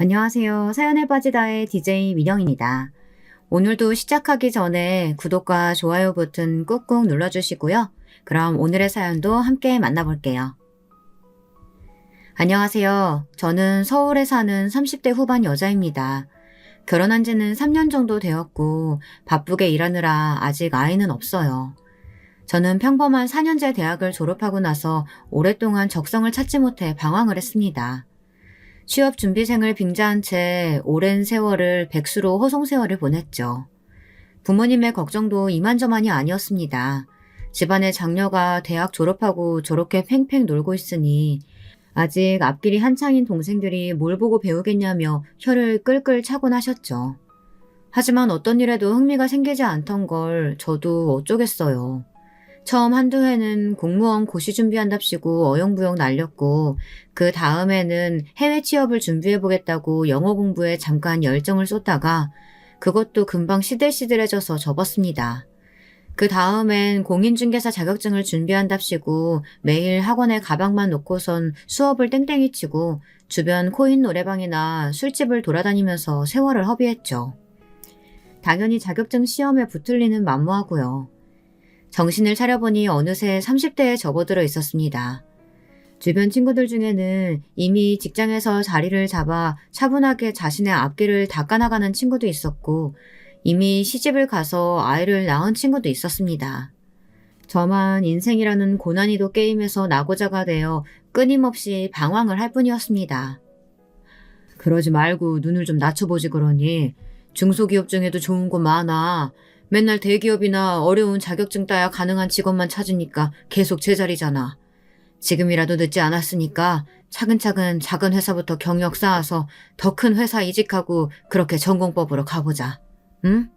안녕하세요. 사연에 빠지다의 DJ 민영입니다. 오늘도 시작하기 전에 구독과 좋아요 버튼 꾹꾹 눌러주시고요. 그럼 오늘의 사연도 함께 만나볼게요. 안녕하세요. 저는 서울에 사는 30대 후반 여자입니다. 결혼한 지는 3년 정도 되었고 바쁘게 일하느라 아직 아이는 없어요. 저는 평범한 4년제 대학을 졸업하고 나서 오랫동안 적성을 찾지 못해 방황을 했습니다. 취업 준비생을 빙자한 채 오랜 세월을 백수로 허송세월을 보냈죠. 부모님의 걱정도 이만저만이 아니었습니다. 집안의 장녀가 대학 졸업하고 저렇게 팽팽 놀고 있으니 아직 앞길이 한창인 동생들이 뭘 보고 배우겠냐며 혀를 끌끌 차곤 하셨죠. 하지만 어떤 일에도 흥미가 생기지 않던 걸 저도 어쩌겠어요. 처음 한두 해는 공무원 고시 준비한답시고 어영부영 날렸고 그 다음에는 해외 취업을 준비해보겠다고 영어 공부에 잠깐 열정을 쏟다가 그것도 금방 시들시들해져서 접었습니다. 그 다음엔 공인중개사 자격증을 준비한답시고 매일 학원에 가방만 놓고선 수업을 땡땡이 치고 주변 코인 노래방이나 술집을 돌아다니면서 세월을 허비했죠. 당연히 자격증 시험에 붙을 리는 만무하고요. 정신을 차려보니 어느새 30대에 접어들어 있었습니다. 주변 친구들 중에는 이미 직장에서 자리를 잡아 차분하게 자신의 앞길을 닦아나가는 친구도 있었고 이미 시집을 가서 아이를 낳은 친구도 있었습니다. 저만 인생이라는 고난이도 게임에서 나고자가 되어 끊임없이 방황을 할 뿐이었습니다. 그러지 말고 눈을 좀 낮춰보지 그러니. 중소기업 중에도 좋은 곳 많아. 맨날 대기업이나 어려운 자격증 따야 가능한 직업만 찾으니까 계속 제자리잖아. 지금이라도 늦지 않았으니까 차근차근 작은 회사부터 경력 쌓아서 더 큰 회사 이직하고 그렇게 전공법으로 가보자. 응?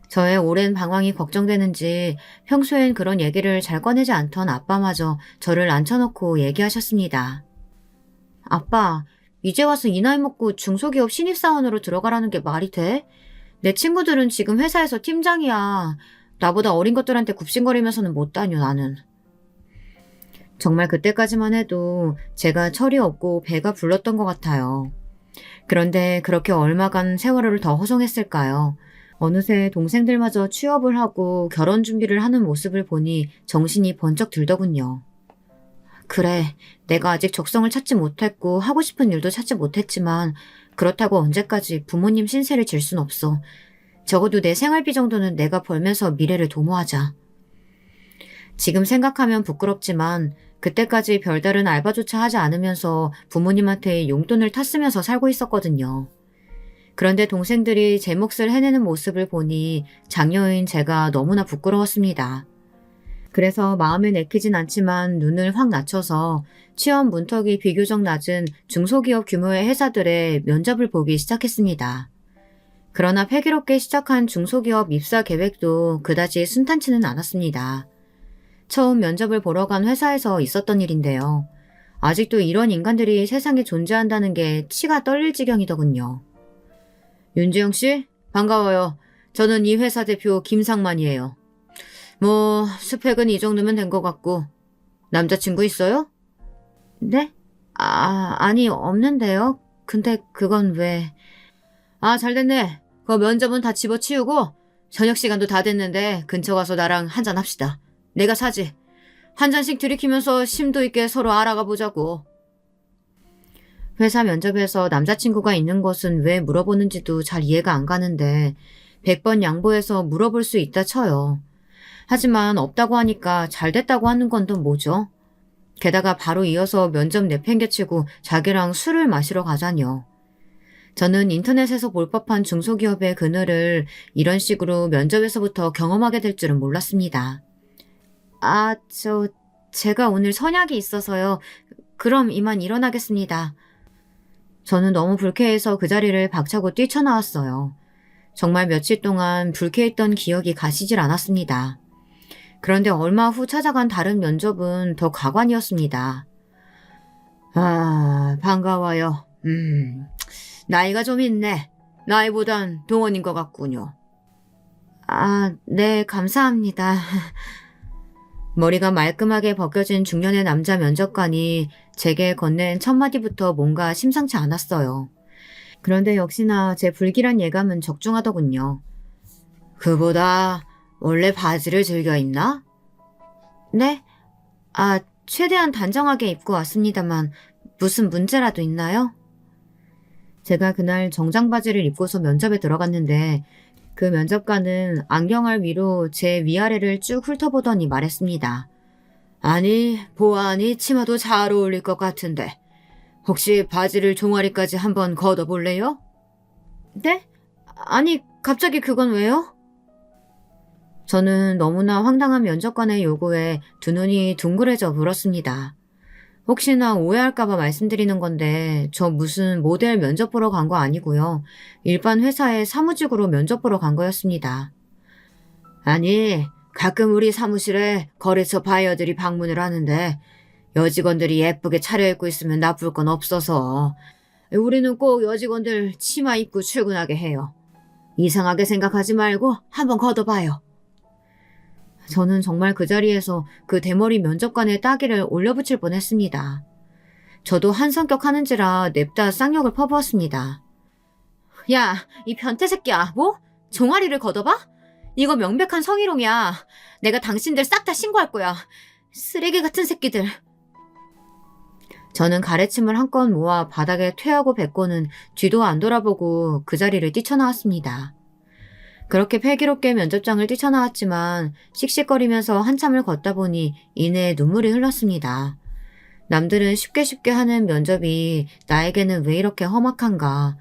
저의 오랜 방황이 걱정되는지 평소엔 그런 얘기를 잘 꺼내지 않던 아빠마저 저를 앉혀놓고 얘기하셨습니다. 아빠, 이제 와서 이 나이 먹고 중소기업 신입사원으로 들어가라는 게 말이 돼? 내 친구들은 지금 회사에서 팀장이야. 나보다 어린 것들한테 굽신거리면서는 못 다녀, 나는. 정말 그때까지만 해도 제가 철이 없고 배가 불렀던 것 같아요. 그런데 그렇게 얼마간 세월을 더 허송했을까요? 어느새 동생들마저 취업을 하고 결혼 준비를 하는 모습을 보니 정신이 번쩍 들더군요. 그래, 내가 아직 적성을 찾지 못했고 하고 싶은 일도 찾지 못했지만 그렇다고 언제까지 부모님 신세를 질 순 없어. 적어도 내 생활비 정도는 내가 벌면서 미래를 도모하자. 지금 생각하면 부끄럽지만 그때까지 별다른 알바조차 하지 않으면서 부모님한테 용돈을 탔으면서 살고 있었거든요. 그런데 동생들이 제 몫을 해내는 모습을 보니 장녀인 제가 너무나 부끄러웠습니다. 그래서 마음에 내키진 않지만 눈을 확 낮춰서 취업 문턱이 비교적 낮은 중소기업 규모의 회사들의 면접을 보기 시작했습니다. 그러나 패기롭게 시작한 중소기업 입사 계획도 그다지 순탄치는 않았습니다. 처음 면접을 보러 간 회사에서 있었던 일인데요. 아직도 이런 인간들이 세상에 존재한다는 게 치가 떨릴 지경이더군요. 윤지영 씨, 반가워요. 저는 이 회사 대표 김상만이에요. 스펙은 이 정도면 된 것 같고. 남자친구 있어요? 네? 아니, 없는데요. 근데 그건 왜... 잘됐네. 그 면접은 다 집어치우고 저녁 시간도 다 됐는데 근처 가서 나랑 한잔 합시다. 내가 사지. 한 잔씩 들이키면서 심도 있게 서로 알아가 보자고. 회사 면접에서 남자친구가 있는 것은 왜 물어보는지도 잘 이해가 안 가는데 100번 양보해서 물어볼 수 있다 쳐요. 하지만 없다고 하니까 잘 됐다고 하는 건 또 뭐죠? 게다가 바로 이어서 면접 내팽개치고 자기랑 술을 마시러 가자뇨. 저는 인터넷에서 볼 법한 중소기업의 그늘을 이런 식으로 면접에서부터 경험하게 될 줄은 몰랐습니다. 제가 오늘 선약이 있어서요. 그럼 이만 일어나겠습니다. 저는 너무 불쾌해서 그 자리를 박차고 뛰쳐나왔어요. 정말 며칠 동안 불쾌했던 기억이 가시질 않았습니다. 그런데 얼마 후 찾아간 다른 면접은 더 가관이었습니다. 반가워요. 나이가 좀 있네. 나이보단 동원인 것 같군요. 네, 감사합니다. 머리가 말끔하게 벗겨진 중년의 남자 면접관이 제게 건넨 첫 마디부터 뭔가 심상치 않았어요. 그런데 역시나 제 불길한 예감은 적중하더군요. 그보다 원래 바지를 즐겨 입나? 네? 아, 최대한 단정하게 입고 왔습니다만 무슨 문제라도 있나요? 제가 그날 정장 바지를 입고서 면접에 들어갔는데 그 면접관은 안경알 위로 제 위아래를 쭉 훑어보더니 말했습니다. 아니, 보아하니 치마도 잘 어울릴 것 같은데 혹시 바지를 종아리까지 한번 걷어볼래요? 네? 아니, 갑자기 그건 왜요? 저는 너무나 황당한 면접관의 요구에 두 눈이 둥그레져 물었습니다. 혹시나 오해할까봐 말씀드리는 건데 저 무슨 모델 면접 보러 간 거 아니고요. 일반 회사에 사무직으로 면접 보러 간 거였습니다. 아니, 가끔 우리 사무실에 거래처 바이어들이 방문을 하는데 여직원들이 예쁘게 차려입고 있으면 나쁠 건 없어서 우리는 꼭 여직원들 치마 입고 출근하게 해요. 이상하게 생각하지 말고 한번 걷어봐요. 저는 정말 그 자리에서 그 대머리 면접관의 따귀를 올려붙일 뻔했습니다. 저도 한성격 하는지라 냅다 쌍욕을 퍼부었습니다. 야, 이 변태 새끼야, 뭐? 종아리를 걷어봐? 이거 명백한 성희롱이야. 내가 당신들 싹 다 신고할 거야. 쓰레기 같은 새끼들. 저는 가래침을 한껏 모아 바닥에 퇴하고 뱉고는 뒤도 안 돌아보고 그 자리를 뛰쳐나왔습니다. 그렇게 패기롭게 면접장을 뛰쳐나왔지만 씩씩거리면서 한참을 걷다 보니 이내 눈물이 흘렀습니다. 남들은 쉽게 하는 면접이 나에게는 왜 이렇게 험악한가.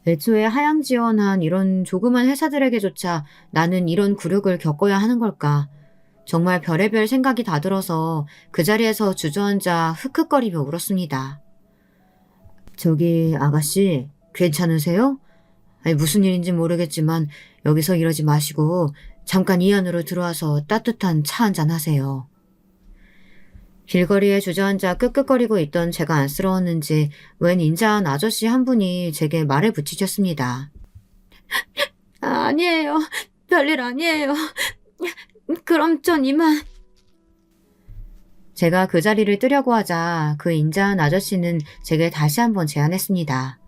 애초에 하향지원한 이런 조그만 회사들에게조차 나는 이런 굴욕을 겪어야 하는 걸까. 정말 별의별 생각이 다 들어서 그 자리에서 주저앉아 흑흑거리며 울었습니다. 저기 아가씨 괜찮으세요? 아니, 무슨 일인지 모르겠지만 여기서 이러지 마시고 잠깐 이 안으로 들어와서 따뜻한 차 한잔 하세요. 길거리에 주저앉아 끄끄거리고 있던 제가 안쓰러웠는지 웬 인자한 아저씨 한 분이 제게 말을 붙이셨습니다. 아니에요. 별일 아니에요. 그럼 전 이만. 제가 그 자리를 뜨려고 하자 그 인자한 아저씨는 제게 다시 한번 제안했습니다.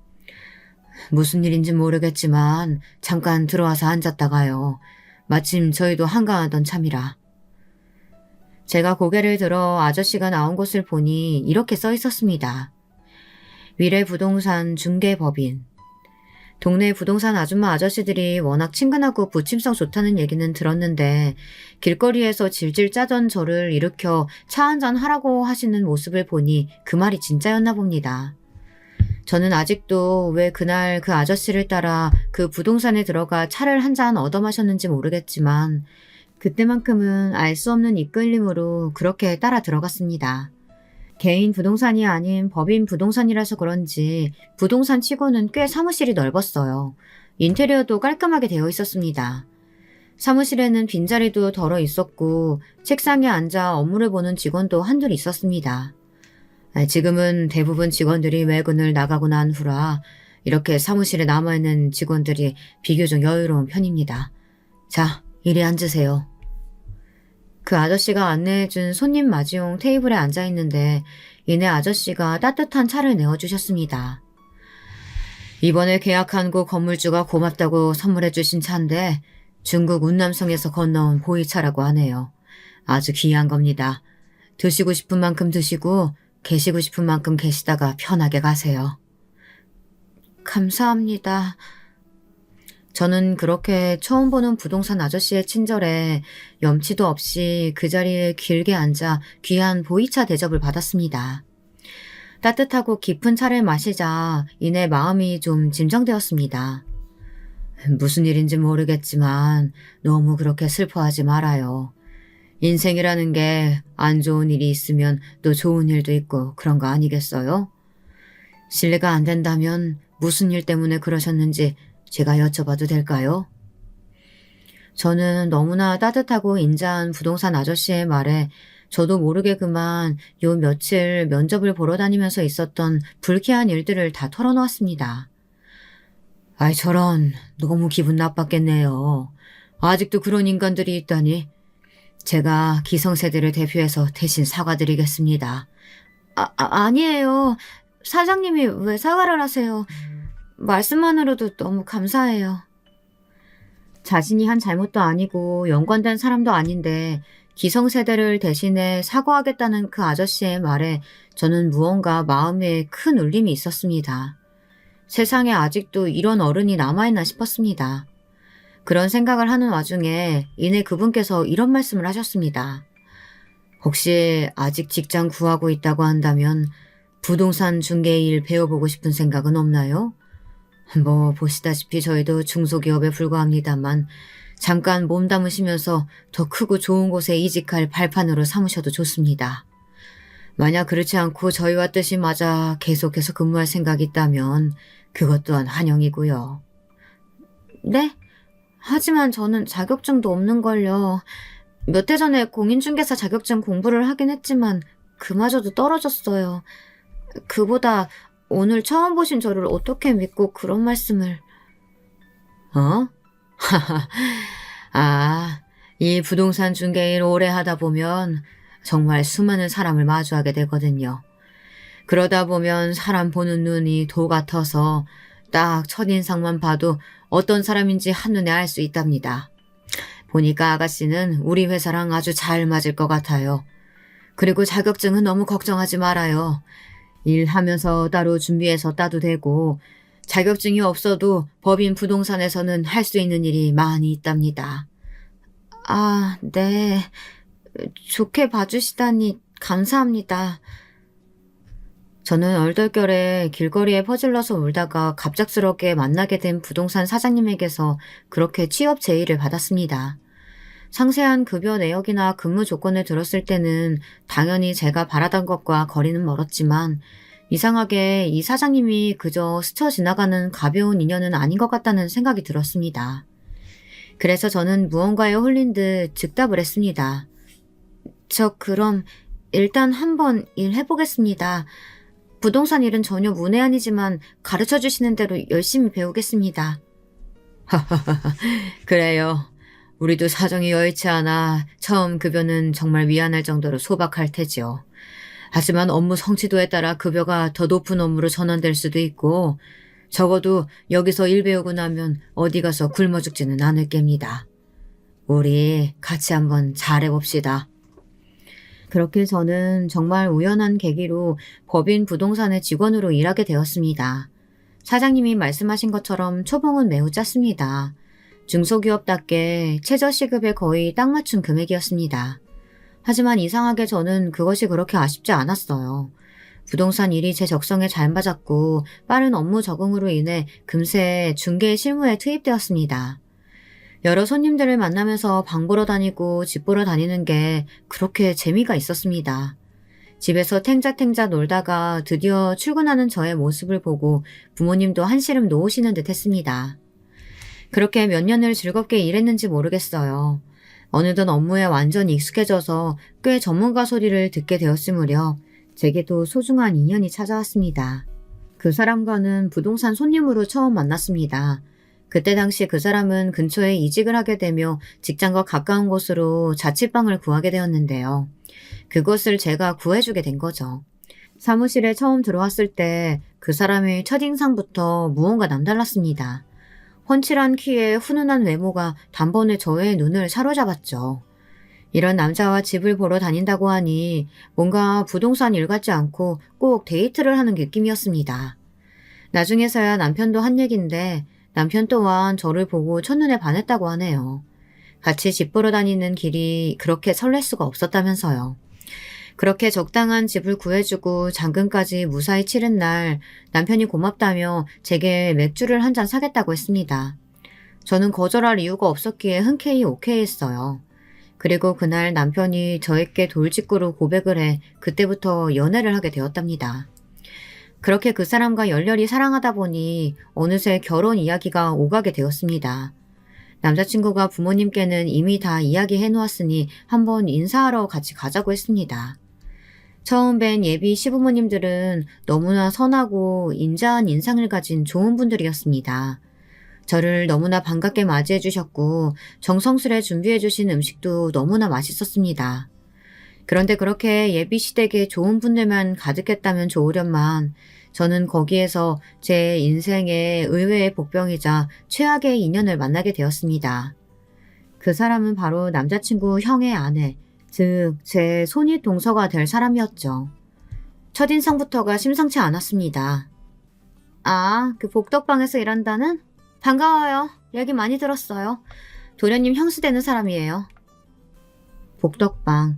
무슨 일인지 모르겠지만 잠깐 들어와서 앉았다가요. 마침 저희도 한가하던 참이라. 제가 고개를 들어 아저씨가 나온 곳을 보니 이렇게 써 있었습니다. 위례부동산 중개법인. 동네 부동산 아줌마 아저씨들이 워낙 친근하고 부침성 좋다는 얘기는 들었는데 길거리에서 질질 짜던 저를 일으켜 차 한잔 하라고 하시는 모습을 보니 그 말이 진짜였나 봅니다. 저는 아직도 왜 그날 그 아저씨를 따라 그 부동산에 들어가 차를 한 잔 얻어 마셨는지 모르겠지만 그때만큼은 알 수 없는 이끌림으로 그렇게 따라 들어갔습니다. 개인 부동산이 아닌 법인 부동산이라서 그런지 부동산 치고는 꽤 사무실이 넓었어요. 인테리어도 깔끔하게 되어 있었습니다. 사무실에는 빈자리도 덜어 있었고 책상에 앉아 업무를 보는 직원도 한둘 있었습니다. 지금은 대부분 직원들이 외근을 나가고 난 후라 이렇게 사무실에 남아있는 직원들이 비교적 여유로운 편입니다. 자, 이리 앉으세요. 그 아저씨가 안내해준 손님 맞이용 테이블에 앉아있는데 이내 아저씨가 따뜻한 차를 내어주셨습니다. 이번에 계약한 곳 건물주가 고맙다고 선물해주신 차인데 중국 운남성에서 건너온 보이차라고 하네요. 아주 귀한 겁니다. 드시고 싶은 만큼 드시고 계시고 싶은 만큼 계시다가 편하게 가세요. 감사합니다. 저는 그렇게 처음 보는 부동산 아저씨의 친절에 염치도 없이 그 자리에 길게 앉아 귀한 보이차 대접을 받았습니다. 따뜻하고 깊은 차를 마시자 이내 마음이 좀 진정되었습니다. 무슨 일인지 모르겠지만 너무 그렇게 슬퍼하지 말아요. 인생이라는 게 안 좋은 일이 있으면 또 좋은 일도 있고 그런 거 아니겠어요? 실례가 안 된다면 무슨 일 때문에 그러셨는지 제가 여쭤봐도 될까요? 저는 너무나 따뜻하고 인자한 부동산 아저씨의 말에 저도 모르게 그만 요 며칠 면접을 보러 다니면서 있었던 불쾌한 일들을 다 털어놓았습니다. 아이 저런 너무 기분 나빴겠네요. 아직도 그런 인간들이 있다니. 제가 기성세대를 대표해서 대신 사과드리겠습니다. 아니에요. 사장님이 왜 사과를 하세요? 말씀만으로도 너무 감사해요. 자신이 한 잘못도 아니고 연관된 사람도 아닌데 기성세대를 대신해 사과하겠다는 그 아저씨의 말에 저는 무언가 마음에 큰 울림이 있었습니다. 세상에 아직도 이런 어른이 남아있나 싶었습니다. 그런 생각을 하는 와중에 이내 그분께서 이런 말씀을 하셨습니다. 혹시 아직 직장 구하고 있다고 한다면 부동산 중개 일 배워보고 싶은 생각은 없나요? 뭐 보시다시피 저희도 중소기업에 불과합니다만 잠깐 몸담으시면서 더 크고 좋은 곳에 이직할 발판으로 삼으셔도 좋습니다. 만약 그렇지 않고 저희와 뜻이 맞아 계속해서 근무할 생각이 있다면 그것 또한 환영이고요. 네? 하지만 저는 자격증도 없는걸요. 몇 해 전에 공인중개사 자격증 공부를 하긴 했지만 그마저도 떨어졌어요. 그보다 오늘 처음 보신 저를 어떻게 믿고 그런 말씀을... 어? 아, 이 부동산 중개일 오래 하다 보면 정말 수많은 사람을 마주하게 되거든요. 그러다 보면 사람 보는 눈이 도 같아서 딱 첫인상만 봐도 어떤 사람인지 한눈에 알 수 있답니다. 보니까 아가씨는 우리 회사랑 아주 잘 맞을 것 같아요. 그리고 자격증은 너무 걱정하지 말아요. 일하면서 따로 준비해서 따도 되고 자격증이 없어도 법인 부동산에서는 할 수 있는 일이 많이 있답니다. 아, 네. 좋게 봐주시다니 감사합니다. 저는 얼떨결에 길거리에 퍼질러서 울다가 갑작스럽게 만나게 된 부동산 사장님에게서 그렇게 취업 제의를 받았습니다. 상세한 급여 내역이나 근무 조건을 들었을 때는 당연히 제가 바라던 것과 거리는 멀었지만 이상하게 이 사장님이 그저 스쳐 지나가는 가벼운 인연은 아닌 것 같다는 생각이 들었습니다. 그래서 저는 무언가에 홀린 듯 즉답을 했습니다. 저 그럼 일단 한번 일해보겠습니다. 부동산 일은 전혀 문외한이지만 가르쳐 주시는 대로 열심히 배우겠습니다. 그래요. 우리도 사정이 여의치 않아 처음 급여는 정말 미안할 정도로 소박할 테지요. 하지만 업무 성취도에 따라 급여가 더 높은 업무로 전환될 수도 있고 적어도 여기서 일 배우고 나면 어디 가서 굶어 죽지는 않을 겁니다. 우리 같이 한번 잘해봅시다. 그렇게 저는 정말 우연한 계기로 법인 부동산의 직원으로 일하게 되었습니다. 사장님이 말씀하신 것처럼 초봉은 매우 작습니다. 중소기업답게 최저시급에 거의 딱 맞춘 금액이었습니다. 하지만 이상하게 저는 그것이 그렇게 아쉽지 않았어요. 부동산 일이 제 적성에 잘 맞았고 빠른 업무 적응으로 인해 금세 중개 실무에 투입되었습니다. 여러 손님들을 만나면서 방 보러 다니고 집 보러 다니는 게 그렇게 재미가 있었습니다. 집에서 탱자탱자 놀다가 드디어 출근하는 저의 모습을 보고 부모님도 한시름 놓으시는 듯 했습니다. 그렇게 몇 년을 즐겁게 일했는지 모르겠어요. 어느덧 업무에 완전히 익숙해져서 꽤 전문가 소리를 듣게 되었을 무렵 제게도 소중한 인연이 찾아왔습니다. 그 사람과는 부동산 손님으로 처음 만났습니다. 그때 당시 그 사람은 근처에 이직을 하게 되며 직장과 가까운 곳으로 자취방을 구하게 되었는데요. 그것을 제가 구해주게 된 거죠. 사무실에 처음 들어왔을 때 그 사람의 첫인상부터 무언가 남달랐습니다. 훤칠한 키에 훈훈한 외모가 단번에 저의 눈을 사로잡았죠. 이런 남자와 집을 보러 다닌다고 하니 뭔가 부동산 일 같지 않고 꼭 데이트를 하는 느낌이었습니다. 나중에서야 남편도 한 얘긴데 남편 또한 저를 보고 첫눈에 반했다고 하네요. 같이 집 보러 다니는 길이 그렇게 설렐 수가 없었다면서요. 그렇게 적당한 집을 구해주고 잔금까지 무사히 치른 날 남편이 고맙다며 제게 맥주를 한 잔 사겠다고 했습니다. 저는 거절할 이유가 없었기에 흔쾌히 오케이 했어요. 그리고 그날 남편이 저에게 돌직구로 고백을 해 그때부터 연애를 하게 되었답니다. 그렇게 그 사람과 열렬히 사랑하다 보니 어느새 결혼 이야기가 오가게 되었습니다. 남자친구가 부모님께는 이미 다 이야기해 놓았으니 한번 인사하러 같이 가자고 했습니다. 처음 뵌 예비 시부모님들은 너무나 선하고 인자한 인상을 가진 좋은 분들이었습니다. 저를 너무나 반갑게 맞이해 주셨고 정성스레 준비해 주신 음식도 너무나 맛있었습니다. 그런데 그렇게 예비 시댁에 좋은 분들만 가득했다면 좋으련만 저는 거기에서 제 인생의 의외의 복병이자 최악의 인연을 만나게 되었습니다. 그 사람은 바로 남자친구 형의 아내, 즉 제 손윗 동서가 될 사람이었죠. 첫인상부터가 심상치 않았습니다. 아, 그 복덕방에서 일한다는? 반가워요. 얘기 많이 들었어요. 도련님 형수 되는 사람이에요. 복덕방.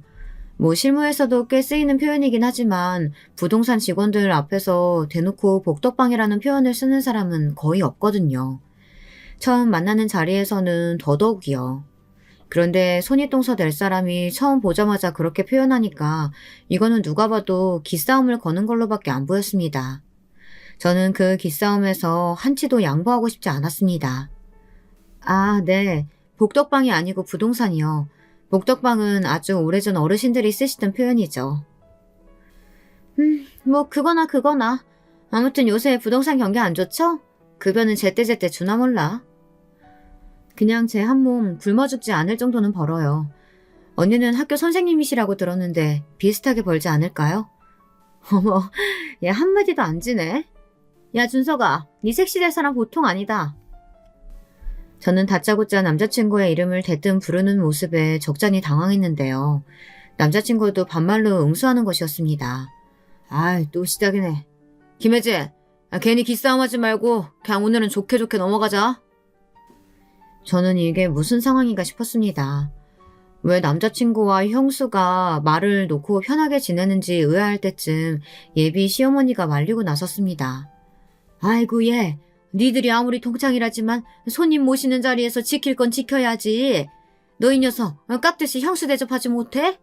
실무에서도 꽤 쓰이는 표현이긴 하지만 부동산 직원들 앞에서 대놓고 복덕방이라는 표현을 쓰는 사람은 거의 없거든요. 처음 만나는 자리에서는 더더욱이요. 그런데 손윗동서 될 사람이 처음 보자마자 그렇게 표현하니까 이거는 누가 봐도 기싸움을 거는 걸로밖에 안 보였습니다. 저는 그 기싸움에서 한치도 양보하고 싶지 않았습니다. 아, 네. 복덕방이 아니고 부동산이요. 복덕방은 아주 오래전 어르신들이 쓰시던 표현이죠. 그거나. 아무튼 요새 부동산 경기 안 좋죠? 급여는 제때제때 주나 몰라. 그냥 제 한 몸 굶어 죽지 않을 정도는 벌어요. 언니는 학교 선생님이시라고 들었는데 비슷하게 벌지 않을까요? 어머, 얘 한마디도 안 지네. 야, 준석아, 네 섹시 될 사람 보통 아니다. 저는 다짜고짜 남자친구의 이름을 대뜸 부르는 모습에 적잖이 당황했는데요. 남자친구도 반말로 응수하는 것이었습니다. 아이, 또 시작이네. 김혜진, 괜히 기싸움하지 말고 그냥 오늘은 좋게 넘어가자. 저는 이게 무슨 상황인가 싶었습니다. 왜 남자친구와 형수가 말을 놓고 편하게 지내는지 의아할 때쯤 예비 시어머니가 말리고 나섰습니다. 아이고 얘, 니들이 아무리 동창이라지만 손님 모시는 자리에서 지킬 건 지켜야지. 너 이 녀석 깍듯이 형수 대접하지 못해?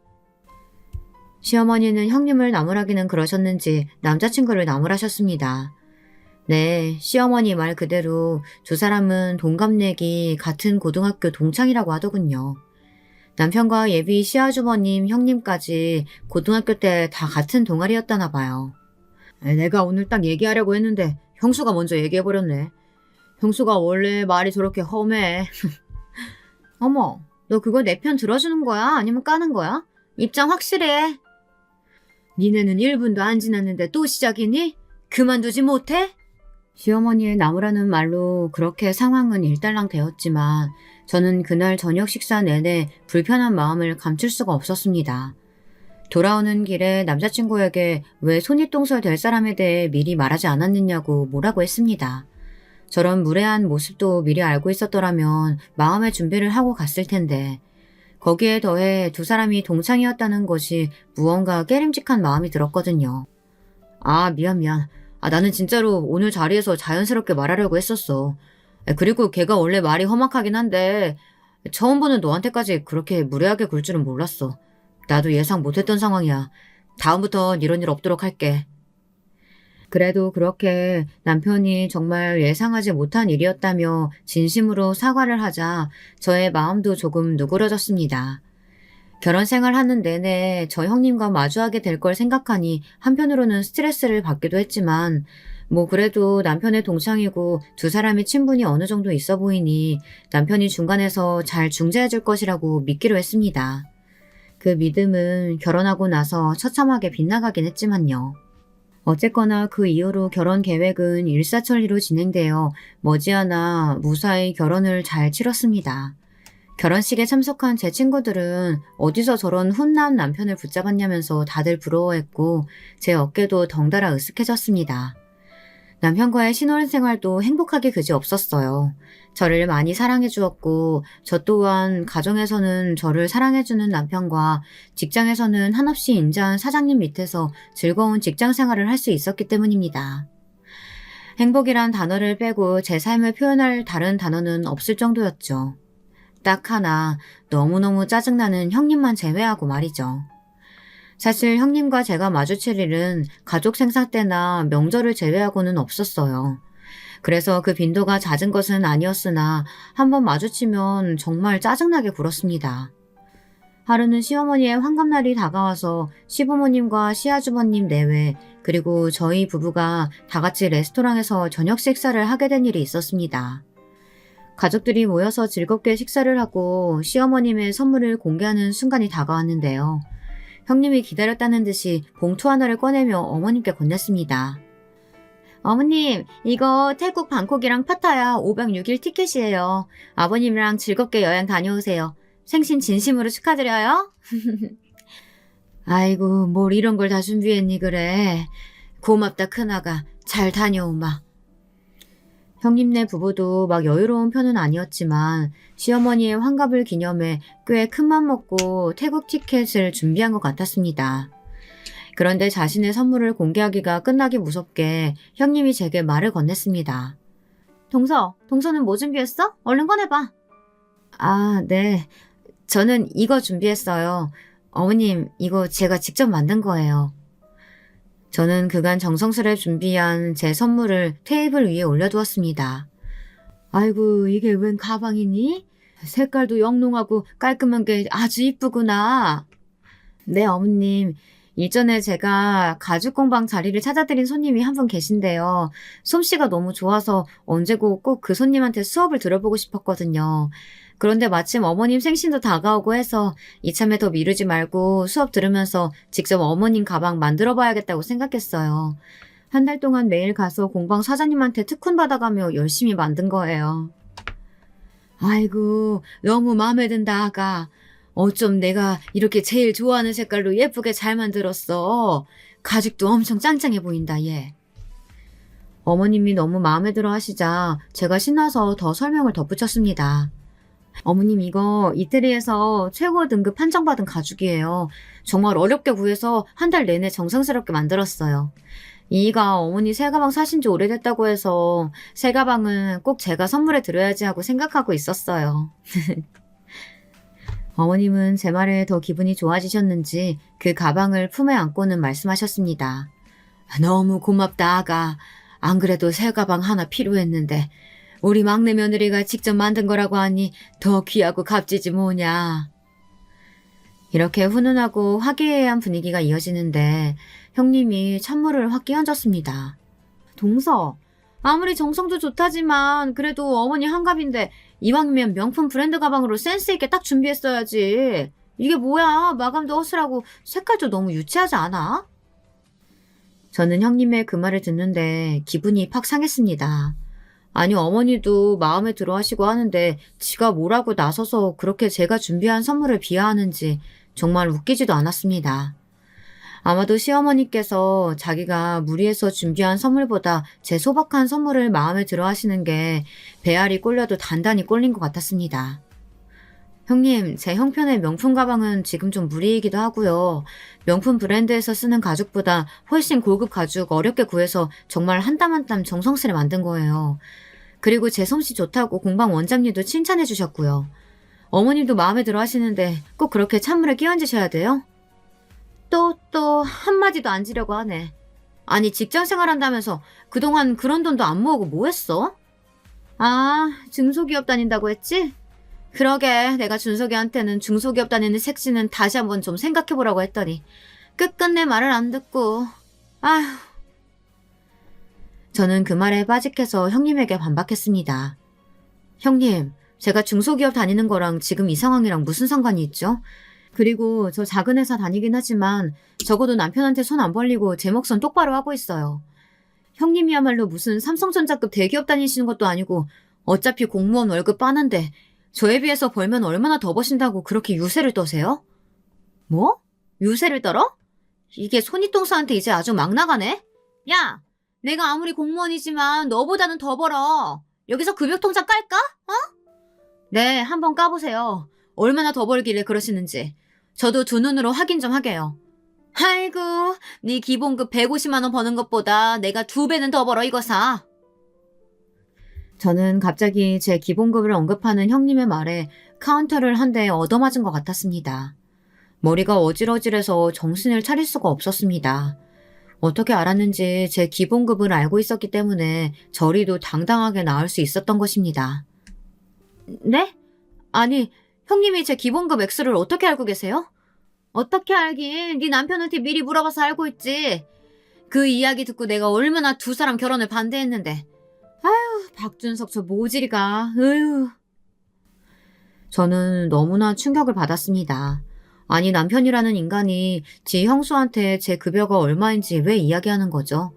시어머니는 형님을 나무라기는 그러셨는지 남자친구를 나무라셨습니다. 네, 시어머니 말 그대로 두 사람은 동갑내기 같은 고등학교 동창이라고 하더군요. 남편과 예비 시아주버님, 형님까지 고등학교 때 다 같은 동아리였다나 봐요. 내가 오늘 딱 얘기하려고 했는데 형수가 먼저 얘기해버렸네. 형수가 원래 말이 저렇게 험해. 어머, 너 그거 내 편 들어주는 거야? 아니면 까는 거야? 입장 확실해. 니네는 1분도 안 지났는데 또 시작이니? 그만두지 못해? 시어머니의 나무라는 말로 그렇게 상황은 일단락 되었지만 저는 그날 저녁 식사 내내 불편한 마음을 감출 수가 없었습니다. 돌아오는 길에 남자친구에게 왜 손윗동서 될 사람에 대해 미리 말하지 않았느냐고 뭐라고 했습니다. 저런 무례한 모습도 미리 알고 있었더라면 마음의 준비를 하고 갔을 텐데 거기에 더해 두 사람이 동창이었다는 것이 무언가 깨림직한 마음이 들었거든요. 아, 미안. 나는 진짜로 오늘 자리에서 자연스럽게 말하려고 했었어. 그리고 걔가 원래 말이 험악하긴 한데 처음 보는 너한테까지 그렇게 무례하게 굴 줄은 몰랐어. 나도 예상 못했던 상황이야. 다음부턴 이런 일 없도록 할게. 그래도 그렇게 남편이 정말 예상하지 못한 일이었다며 진심으로 사과를 하자 저의 마음도 조금 누그러졌습니다. 결혼 생활하는 내내 저 형님과 마주하게 될 걸 생각하니 한편으로는 스트레스를 받기도 했지만 그래도 남편의 동창이고 두 사람의 친분이 어느 정도 있어 보이니 남편이 중간에서 잘 중재해 줄 것이라고 믿기로 했습니다. 그 믿음은 결혼하고 나서 처참하게 빗나가긴 했지만요. 어쨌거나 그 이후로 결혼 계획은 일사천리로 진행되어 머지않아 무사히 결혼을 잘 치렀습니다. 결혼식에 참석한 제 친구들은 어디서 저런 훈남 남편을 붙잡았냐면서 다들 부러워했고 제 어깨도 덩달아 으쓱해졌습니다. 남편과의 신혼생활도 행복하게 그지없었어요. 저를 많이 사랑해 주었고 저 또한 가정에서는 저를 사랑해주는 남편과 직장에서는 한없이 인자한 사장님 밑에서 즐거운 직장생활을 할 수 있었기 때문입니다. 행복이란 단어를 빼고 제 삶을 표현할 다른 단어는 없을 정도였죠. 딱 하나, 너무너무 짜증나는 형님만 제외하고 말이죠. 사실 형님과 제가 마주칠 일은 가족 생사 때나 명절을 제외하고는 없었어요. 그래서 그 빈도가 잦은 것은 아니었으나 한번 마주치면 정말 짜증나게 굴었습니다. 하루는 시어머니의 환갑날이 다가와서 시부모님과 시아주버님 내외 그리고 저희 부부가 다 같이 레스토랑에서 저녁 식사를 하게 된 일이 있었습니다. 가족들이 모여서 즐겁게 식사를 하고 시어머님의 선물을 공개하는 순간이 다가왔는데요. 형님이 기다렸다는 듯이 봉투 하나를 꺼내며 어머님께 건넸습니다. 어머님, 이거 태국 방콕이랑 파타야 5박 6일 티켓이에요. 아버님이랑 즐겁게 여행 다녀오세요. 생신 진심으로 축하드려요. 아이고, 뭘 이런 걸 다 준비했니 그래. 고맙다 큰아가. 잘 다녀오마. 형님네 부부도 막 여유로운 편은 아니었지만 시어머니의 환갑을 기념해 꽤 큰맘 먹고 태국 티켓을 준비한 것 같았습니다. 그런데 자신의 선물을 공개하기가 끝나기 무섭게 형님이 제게 말을 건넸습니다. 동서는 뭐 준비했어? 얼른 꺼내봐. 아, 네. 저는 이거 준비했어요. 어머님, 이거 제가 직접 만든 거예요. 저는 그간 정성스레 준비한 제 선물을 테이블 위에 올려두었습니다. 아이고, 이게 웬 가방이니? 색깔도 영롱하고 깔끔한 게 아주 이쁘구나. 네, 어머님. 일전에 제가 가죽공방 자리를 찾아드린 손님이 한 분 계신데요. 솜씨가 너무 좋아서 언제고 꼭 그 손님한테 수업을 들어보고 싶었거든요. 그런데 마침 어머님 생신도 다가오고 해서 이참에 더 미루지 말고 수업 들으면서 직접 어머님 가방 만들어 봐야겠다고 생각했어요. 한 달 동안 매일 가서 공방 사장님한테 특훈 받아가며 열심히 만든 거예요. 아이고, 너무 마음에 든다, 아가. 어쩜 내가 이렇게 제일 좋아하는 색깔로 예쁘게 잘 만들었어. 가죽도 엄청 짱짱해 보인다, 얘. 어머님이 너무 마음에 들어 하시자 제가 신나서 더 설명을 덧붙였습니다. 어머님, 이거 이태리에서 최고 등급 판정받은 가죽이에요. 정말 어렵게 구해서 한 달 내내 정성스럽게 만들었어요. 이가 어머니 새 가방 사신 지 오래됐다고 해서 새 가방은 꼭 제가 선물해 드려야지 하고 생각하고 있었어요. 어머님은 제 말에 더 기분이 좋아지셨는지 그 가방을 품에 안고는 말씀하셨습니다. 너무 고맙다, 아가. 안 그래도 새 가방 하나 필요했는데 우리 막내 며느리가 직접 만든 거라고 하니 더 귀하고 값지지 뭐냐. 이렇게 훈훈하고 화기애애한 분위기가 이어지는데 형님이 찬물을 확 끼얹었습니다. 동서, 아무리 정성도 좋다지만 그래도 어머니 환갑인데 이왕이면 명품 브랜드 가방으로 센스 있게 딱 준비했어야지. 이게 뭐야, 마감도 허술하고 색깔도 너무 유치하지 않아? 저는 형님의 그 말을 듣는데 기분이 팍 상했습니다. 아니, 어머니도 마음에 들어 하시고 하는데 지가 뭐라고 나서서 그렇게 제가 준비한 선물을 비하하는지 정말 웃기지도 않았습니다. 아마도 시어머니께서 자기가 무리해서 준비한 선물보다 제 소박한 선물을 마음에 들어 하시는 게 배알이 꼴려도 단단히 꼴린 것 같았습니다. 형님, 제 형편의 명품 가방은 지금 좀 무리이기도 하고요. 명품 브랜드에서 쓰는 가죽보다 훨씬 고급 가죽 어렵게 구해서 정말 한 땀 한 땀 정성스레 만든 거예요. 그리고 제 솜씨 좋다고 공방 원장님도 칭찬해 주셨고요. 어머님도 마음에 들어 하시는데 꼭 그렇게 찬물에 끼얹으셔야 돼요? 또 한마디도 안 지려고 하네. 아니, 직장 생활한다면서 그동안 그런 돈도 안 모으고 뭐 했어? 아, 중소기업 다닌다고 했지? 그러게, 내가 준석이한테는 중소기업 다니는 색시는 다시 한번 좀 생각해보라고 했더니 끝끝내 말을 안 듣고. 아휴. 저는 그 말에 빠직해서 형님에게 반박했습니다. 형님, 제가 중소기업 다니는 거랑 지금 이 상황이랑 무슨 상관이 있죠? 그리고 저 작은 회사 다니긴 하지만 적어도 남편한테 손 안 벌리고 제 몫은 똑바로 하고 있어요. 형님이야말로 무슨 삼성전자급 대기업 다니시는 것도 아니고 어차피 공무원 월급 빠는데 저에 비해서 벌면 얼마나 더 버신다고 그렇게 유세를 떠세요? 뭐? 유세를 떨어? 이게 손윗동서한테 이제 아주 막 나가네? 야! 내가 아무리 공무원이지만 너보다는 더 벌어. 여기서 급여통장 깔까? 어? 네, 한번 까보세요. 얼마나 더 벌길래 그러시는지. 저도 두 눈으로 확인 좀 하게요. 아이고, 네 기본급 150만 원 버는 것보다 내가 2배는 더 벌어, 이거 사. 저는 갑자기 제 기본급을 언급하는 형님의 말에 카운터를 한 대 얻어맞은 것 같았습니다. 머리가 어질어질해서 정신을 차릴 수가 없었습니다. 어떻게 알았는지 제 기본급을 알고 있었기 때문에 저리도 당당하게 나올 수 있었던 것입니다. 네? 아니, 형님이 제 기본급 액수를 어떻게 알고 계세요? 어떻게 알긴, 네 남편한테 미리 물어봐서 알고 있지. 그 이야기 듣고 내가 얼마나 두 사람 결혼을 반대했는데. 아휴, 박준석 저 모질이가. 으휴. 저는 너무나 충격을 받았습니다. 아니, 남편이라는 인간이 지 형수한테 제 급여가 얼마인지 왜 이야기하는 거죠?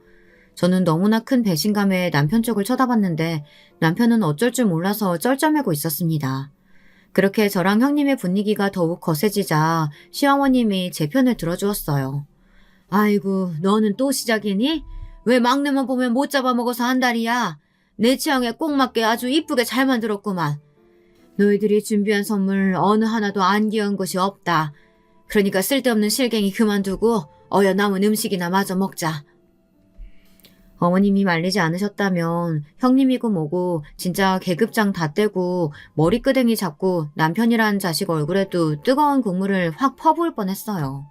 저는 너무나 큰 배신감에 남편 쪽을 쳐다봤는데 남편은 어쩔 줄 몰라서 쩔쩔매고 있었습니다. 그렇게 저랑 형님의 분위기가 더욱 거세지자 시어머님이 제 편을 들어주었어요. 아이고, 너는 또 시작이니? 왜 막내만 보면 못 잡아먹어서 한다리야? 내 취향에 꼭 맞게 아주 이쁘게 잘 만들었구만. 너희들이 준비한 선물 어느 하나도 안 귀여운 것이 없다. 그러니까 쓸데없는 실갱이 그만두고 어여 남은 음식이나 마저 먹자. 어머님이 말리지 않으셨다면 형님이고 뭐고 진짜 계급장 다 떼고 머리끄댕이 잡고 남편이란 자식 얼굴에도 뜨거운 국물을 확 퍼부을 뻔했어요.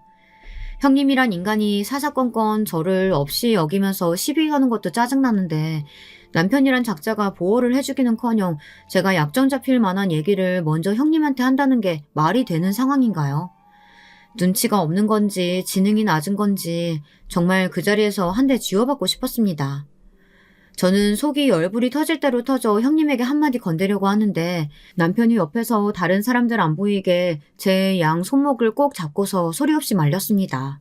형님이란 인간이 사사건건 저를 없이 여기면서 시비 거는 것도 짜증나는데 남편이란 작자가 보호를 해주기는커녕 제가 약점 잡힐 만한 얘기를 먼저 형님한테 한다는 게 말이 되는 상황인가요? 눈치가 없는 건지 지능이 낮은 건지 정말 그 자리에서 한 대 쥐어받고 싶었습니다. 저는 속이 열불이 터질 대로 터져 형님에게 한마디 건대려고 하는데 남편이 옆에서 다른 사람들 안 보이게 제 양 손목을 꼭 잡고서 소리 없이 말렸습니다.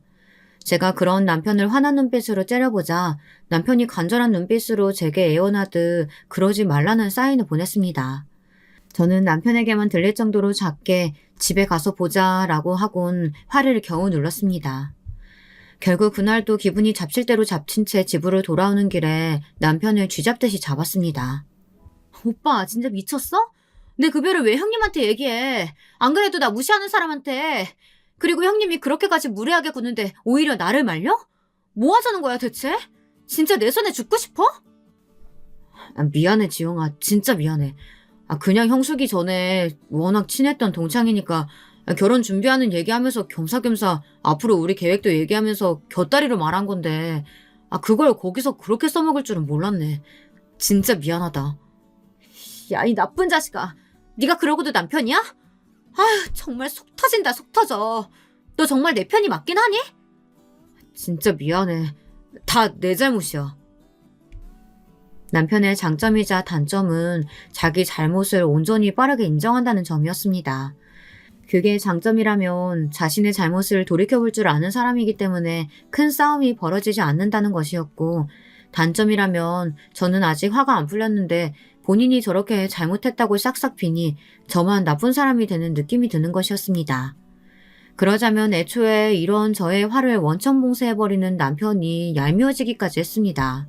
제가 그런 남편을 화난 눈빛으로 째려보자 남편이 간절한 눈빛으로 제게 애원하듯 그러지 말라는 사인을 보냈습니다. 저는 남편에게만 들릴 정도로 작게 집에 가서 보자 라고 하곤 화를 겨우 눌렀습니다. 결국 그날도 기분이 잡칠 대로 잡친 채 집으로 돌아오는 길에 남편을 쥐잡듯이 잡았습니다. 오빠 진짜 미쳤어? 내 급여를 왜 형님한테 얘기해? 안 그래도 나 무시하는 사람한테. 그리고 형님이 그렇게까지 무례하게 구는데 오히려 나를 말려? 뭐 하자는 거야 대체? 진짜 내 손에 죽고 싶어? 미안해 지용아, 진짜 미안해. 그냥 형수기 전에 워낙 친했던 동창이니까 결혼 준비하는 얘기하면서 겸사겸사 앞으로 우리 계획도 얘기하면서 곁다리로 말한 건데 그걸 거기서 그렇게 써먹을 줄은 몰랐네. 진짜 미안하다. 야, 이 나쁜 자식아. 네가 그러고도 남편이야? 아휴, 정말 속 터진다, 속 터져. 너 정말 내 편이 맞긴 하니? 진짜 미안해. 다 내 잘못이야. 남편의 장점이자 단점은 자기 잘못을 온전히 빠르게 인정한다는 점이었습니다. 그게 장점이라면 자신의 잘못을 돌이켜볼 줄 아는 사람이기 때문에 큰 싸움이 벌어지지 않는다는 것이었고, 단점이라면 저는 아직 화가 안 풀렸는데 본인이 저렇게 잘못했다고 싹싹 비니 저만 나쁜 사람이 되는 느낌이 드는 것이었습니다. 그러자면 애초에 이런 저의 화를 원천봉쇄해버리는 남편이 얄미워지기까지 했습니다.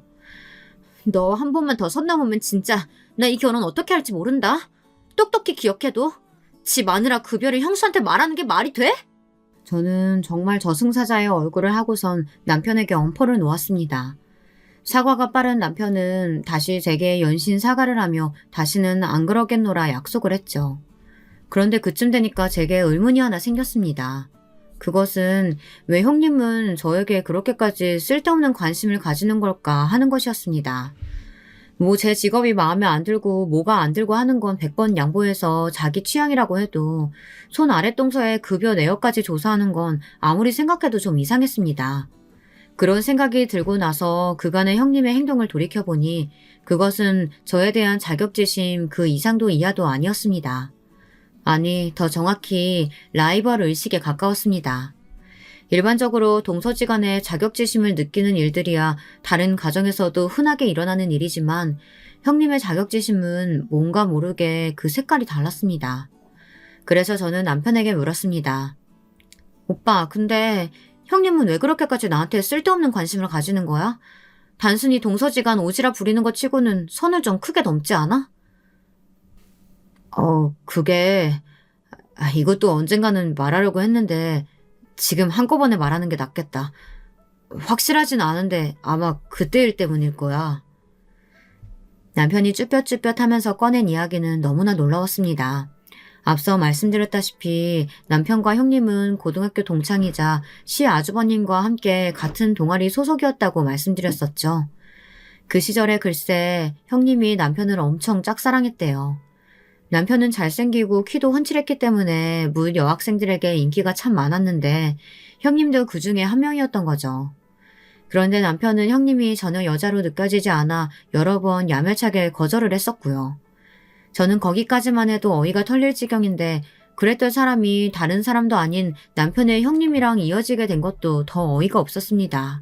너 한 번만 더 선 넘으면 진짜 나 이 결혼 어떻게 할지 모른다. 똑똑히 기억해둬. 지 마누라 급여를 형수한테 말하는 게 말이 돼? 저는 정말 저승사자의 얼굴을 하고선 남편에게 엄포를 놓았습니다. 사과가 빠른 남편은 다시 제게 연신 사과를 하며 다시는 안 그러겠노라 약속을 했죠. 그런데 그쯤 되니까 제게 의문이 하나 생겼습니다. 그것은 왜 형님은 저에게 그렇게까지 쓸데없는 관심을 가지는 걸까 하는 것이었습니다. 제 직업이 마음에 안 들고 뭐가 안 들고 하는 건 100번 양보해서 자기 취향이라고 해도 손 아랫동서에 급여 내역까지 조사하는 건 아무리 생각해도 좀 이상했습니다. 그런 생각이 들고 나서 그간의 형님의 행동을 돌이켜보니 그것은 저에 대한 자격지심 그 이상도 이하도 아니었습니다. 아니, 더 정확히 라이벌 의식에 가까웠습니다. 일반적으로 동서지간에 자격지심을 느끼는 일들이야 다른 가정에서도 흔하게 일어나는 일이지만 형님의 자격지심은 뭔가 모르게 그 색깔이 달랐습니다. 그래서 저는 남편에게 물었습니다. 오빠, 근데 형님은 왜 그렇게까지 나한테 쓸데없는 관심을 가지는 거야? 단순히 동서지간 오지랖 부리는 것 치고는 선을 좀 크게 넘지 않아? 그게 이것도 언젠가는 말하려고 했는데 지금 한꺼번에 말하는 게 낫겠다. 확실하진 않은데 아마 그때 일 때문일 거야. 남편이 쭈뼛쭈뼛 하면서 꺼낸 이야기는 너무나 놀라웠습니다. 앞서 말씀드렸다시피 남편과 형님은 고등학교 동창이자 시 아주버님과 함께 같은 동아리 소속이었다고 말씀드렸었죠. 그 시절에 글쎄 형님이 남편을 엄청 짝사랑했대요. 남편은 잘생기고 키도 훤칠했기 때문에 문 여학생들에게 인기가 참 많았는데 형님도 그 중에 한 명이었던 거죠. 그런데 남편은 형님이 전혀 여자로 느껴지지 않아 여러 번 야멸차게 거절을 했었고요. 저는 거기까지만 해도 어이가 털릴 지경인데 그랬던 사람이 다른 사람도 아닌 남편의 형님이랑 이어지게 된 것도 더 어이가 없었습니다.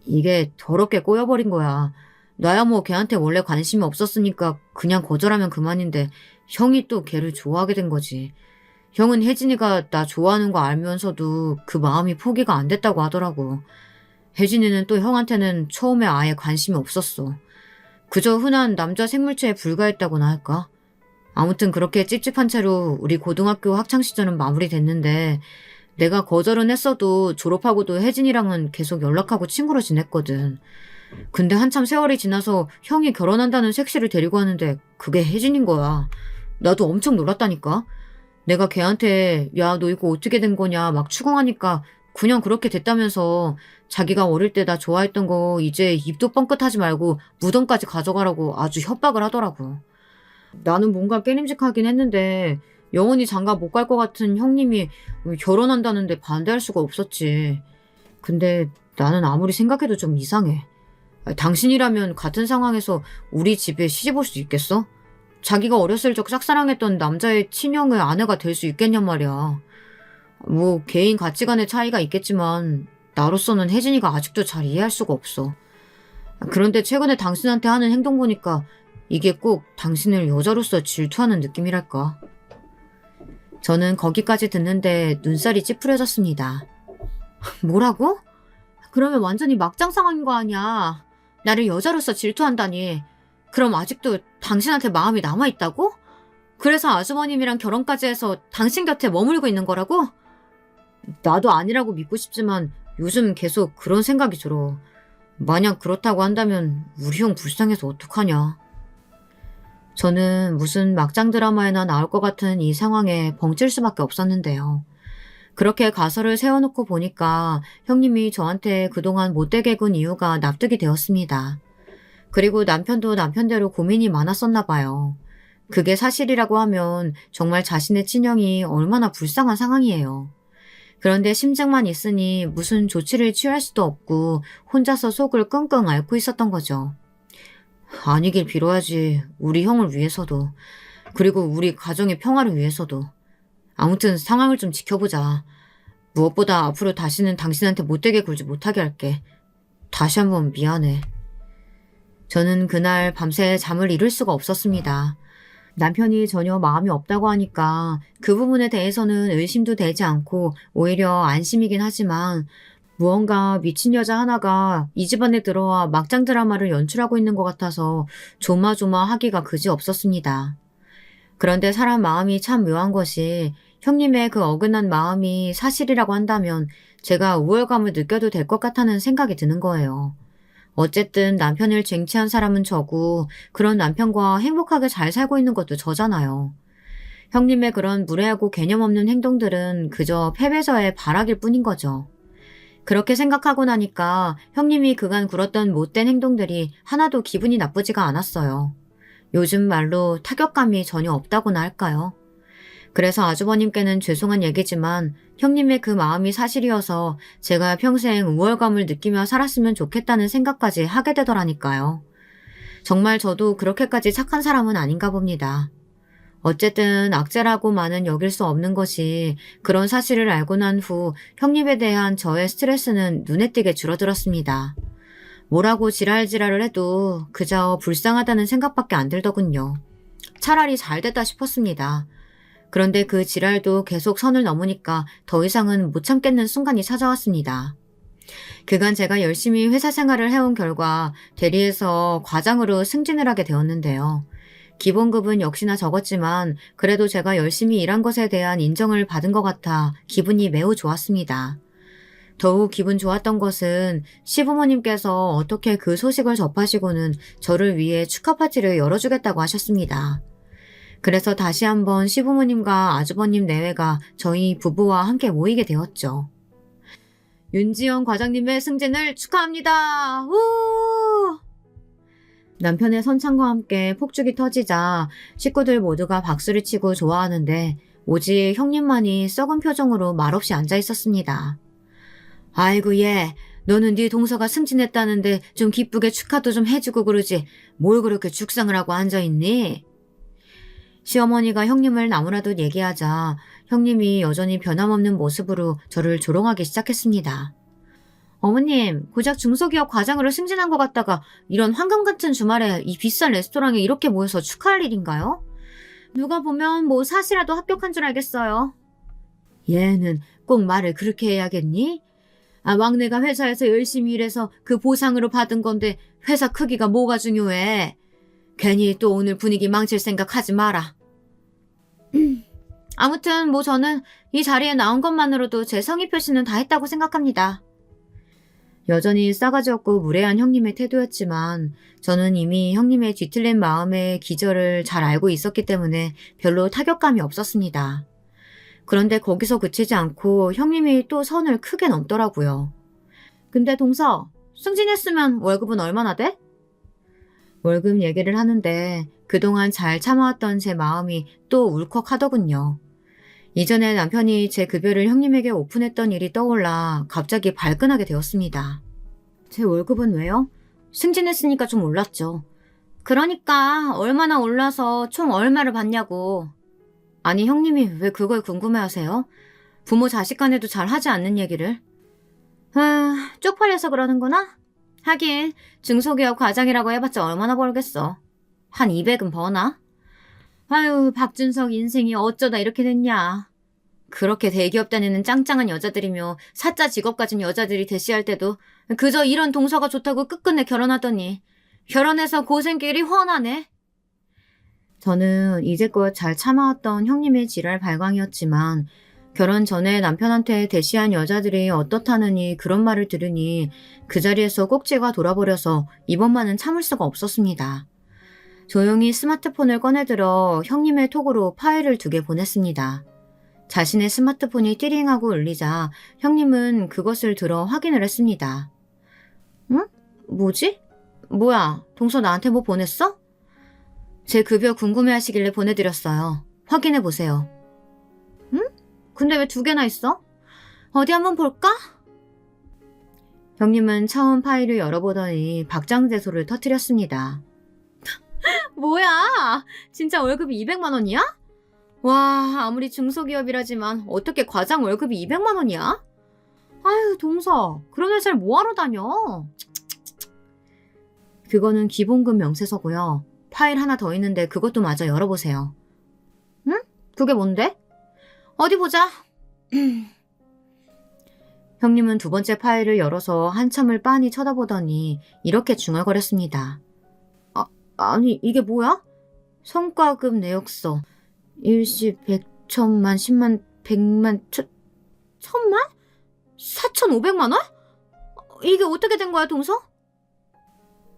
이게 더럽게 꼬여버린 거야. 나야 뭐 걔한테 원래 관심이 없었으니까 그냥 거절하면 그만인데 형이 또 걔를 좋아하게 된 거지. 형은 혜진이가 나 좋아하는 거 알면서도 그 마음이 포기가 안 됐다고 하더라고. 혜진이는 또 형한테는 처음에 아예 관심이 없었어. 그저 흔한 남자 생물체에 불과했다고나 할까? 아무튼 그렇게 찝찝한 채로 우리 고등학교 학창시절은 마무리됐는데 내가 거절은 했어도 졸업하고도 혜진이랑은 계속 연락하고 친구로 지냈거든. 근데 한참 세월이 지나서 형이 결혼한다는 색시를 데리고 왔는데 그게 혜진인 거야. 나도 엄청 놀랐다니까. 내가 걔한테 야, 너 이거 어떻게 된 거냐 막 추궁하니까 그냥 그렇게 됐다면서 자기가 어릴 때 나 좋아했던 거 이제 입도 뻥끗하지 말고 무덤까지 가져가라고 아주 협박을 하더라고. 나는 뭔가 깨림직하긴 했는데 영원히 장가 못 갈 것 같은 형님이 결혼한다는데 반대할 수가 없었지. 근데 나는 아무리 생각해도 좀 이상해. 당신이라면 같은 상황에서 우리 집에 시집 올 수 있겠어? 자기가 어렸을 적 짝사랑했던 남자의 친형의 아내가 될 수 있겠냔 말이야. 뭐 개인 가치관의 차이가 있겠지만 나로서는 혜진이가 아직도 잘 이해할 수가 없어. 그런데 최근에 당신한테 하는 행동 보니까 이게 꼭 당신을 여자로서 질투하는 느낌이랄까. 저는 거기까지 듣는데 눈살이 찌푸려졌습니다. 뭐라고? 그러면 완전히 막장 상황인 거 아니야. 나를 여자로서 질투한다니. 그럼 아직도 당신한테 마음이 남아있다고? 그래서 아주버님이랑 결혼까지 해서 당신 곁에 머물고 있는 거라고? 나도 아니라고 믿고 싶지만 요즘 계속 그런 생각이 들어. 만약 그렇다고 한다면 우리 형 불쌍해서 어떡하냐. 저는 무슨 막장 드라마에나 나올 것 같은 이 상황에 벙찔 수밖에 없었는데요. 그렇게 가설을 세워놓고 보니까 형님이 저한테 그동안 못되게 군 이유가 납득이 되었습니다. 그리고 남편도 남편대로 고민이 많았었나 봐요. 그게 사실이라고 하면 정말 자신의 친형이 얼마나 불쌍한 상황이에요. 그런데 심증만 있으니 무슨 조치를 취할 수도 없고 혼자서 속을 끙끙 앓고 있었던 거죠. 아니길 빌어야지. 우리 형을 위해서도. 그리고 우리 가정의 평화를 위해서도. 아무튼 상황을 좀 지켜보자. 무엇보다 앞으로 다시는 당신한테 못되게 굴지 못하게 할게. 다시 한번 미안해. 저는 그날 밤새 잠을 이룰 수가 없었습니다. 남편이 전혀 마음이 없다고 하니까 그 부분에 대해서는 의심도 되지 않고 오히려 안심이긴 하지만 무언가 미친 여자 하나가 이 집안에 들어와 막장 드라마를 연출하고 있는 것 같아서 조마조마하기가 그지없었습니다. 그런데 사람 마음이 참 묘한 것이 형님의 그 어긋난 마음이 사실이라고 한다면 제가 우월감을 느껴도 될 것 같다는 생각이 드는 거예요. 어쨌든 남편을 쟁취한 사람은 저고 그런 남편과 행복하게 잘 살고 있는 것도 저잖아요. 형님의 그런 무례하고 개념 없는 행동들은 그저 패배자의 발악일 뿐인 거죠. 그렇게 생각하고 나니까 형님이 그간 굴었던 못된 행동들이 하나도 기분이 나쁘지가 않았어요. 요즘 말로 타격감이 전혀 없다고나 할까요? 그래서 아주버님께는 죄송한 얘기지만 형님의 그 마음이 사실이어서 제가 평생 우월감을 느끼며 살았으면 좋겠다는 생각까지 하게 되더라니까요. 정말 저도 그렇게까지 착한 사람은 아닌가 봅니다. 어쨌든 악재라고만은 여길 수 없는 것이 그런 사실을 알고 난 후 형님에 대한 저의 스트레스는 눈에 띄게 줄어들었습니다. 뭐라고 지랄지랄을 해도 그저 불쌍하다는 생각밖에 안 들더군요. 차라리 잘 됐다 싶었습니다. 그런데 그 지랄도 계속 선을 넘으니까 더 이상은 못 참겠는 순간이 찾아왔습니다. 그간 제가 열심히 회사 생활을 해온 결과 대리에서 과장으로 승진을 하게 되었는데요. 기본급은 역시나 적었지만 그래도 제가 열심히 일한 것에 대한 인정을 받은 것 같아 기분이 매우 좋았습니다. 더욱 기분 좋았던 것은 시부모님께서 어떻게 그 소식을 접하시고는 저를 위해 축하 파티를 열어주겠다고 하셨습니다. 그래서 다시 한번 시부모님과 아주버님 내외가 저희 부부와 함께 모이게 되었죠. 윤지영 과장님의 승진을 축하합니다. 우! 남편의 선창과 함께 폭죽이 터지자 식구들 모두가 박수를 치고 좋아하는데 오직 형님만이 썩은 표정으로 말없이 앉아 있었습니다. 아이고 얘, 너는 네 동서가 승진했다는데 좀 기쁘게 축하도 좀 해주고 그러지 뭘 그렇게 죽상을 하고 앉아있니? 시어머니가 형님을 나무라듯 얘기하자 형님이 여전히 변함없는 모습으로 저를 조롱하기 시작했습니다. 어머님, 고작 중소기업 과장으로 승진한 것 같다가 이런 황금 같은 주말에 이 비싼 레스토랑에 이렇게 모여서 축하할 일인가요? 누가 보면 뭐 사시라도 합격한 줄 알겠어요. 얘는 꼭 말을 그렇게 해야겠니? 아, 막내가 회사에서 열심히 일해서 그 보상으로 받은 건데 회사 크기가 뭐가 중요해? 괜히 또 오늘 분위기 망칠 생각 하지 마라. 아무튼 뭐 저는 이 자리에 나온 것만으로도 제 성의 표시는 다 했다고 생각합니다. 여전히 싸가지 없고 무례한 형님의 태도였지만 저는 이미 형님의 뒤틀린 마음의 기저를 잘 알고 있었기 때문에 별로 타격감이 없었습니다. 그런데 거기서 그치지 않고 형님이 또 선을 크게 넘더라고요. 근데 동서, 승진했으면 월급은 얼마나 돼? 월급 얘기를 하는데 그동안 잘 참아왔던 제 마음이 또 울컥하더군요. 이전에 남편이 제 급여를 형님에게 오픈했던 일이 떠올라 갑자기 발끈하게 되었습니다. 제 월급은 왜요? 승진했으니까 좀 올랐죠. 그러니까 얼마나 올라서 총 얼마를 받냐고. 아니 형님이 왜 그걸 궁금해하세요? 부모 자식 간에도 잘 하지 않는 얘기를. 쪽팔려서 그러는구나? 하긴 중소기업 과장이라고 해봤자 얼마나 벌겠어. 한 200은 버나? 아유, 박준석 인생이 어쩌다 이렇게 됐냐. 그렇게 대기업 다니는 짱짱한 여자들이며 사짜 직업 가진 여자들이 대시할 때도 그저 이런 동서가 좋다고 끝끝내 결혼하더니 결혼해서 고생길이 훤하네. 저는 이제껏 잘 참아왔던 형님의 지랄 발광이었지만 결혼 전에 남편한테 대시한 여자들이 어떻다느니 그런 말을 들으니 그 자리에서 꼭지가 돌아버려서 이번만은 참을 수가 없었습니다. 조용히 스마트폰을 꺼내들어 형님의 톡으로 파일을 2개 보냈습니다. 자신의 스마트폰이 띠링하고 울리자 형님은 그것을 들어 확인을 했습니다. 응? 뭐지? 뭐야, 동서 나한테 뭐 보냈어? 제 급여 궁금해하시길래 보내드렸어요. 확인해보세요. 응? 근데 왜 2개나 있어? 어디 한번 볼까? 형님은 처음 파일을 열어보더니 박장대소를 터뜨렸습니다. 뭐야? 진짜 월급이 200만 원이야? 와, 아무리 중소기업이라지만 어떻게 과장 월급이 200만 원이야? 아유, 동서, 그런 회사를 뭐하러 다녀? 그거는 기본급 명세서고요. 파일 하나 더 있는데 그것도 마저 열어보세요. 응? 그게 뭔데? 어디 보자. 형님은 2번째 파일을 열어서 한참을 빤히 쳐다보더니 이렇게 중얼거렸습니다. 아니 이게 뭐야? 성과급 내역서. 일시 100, 1000만, 10만, 100만, 1000만? 4,500만 원? 이게 어떻게 된 거야, 동서?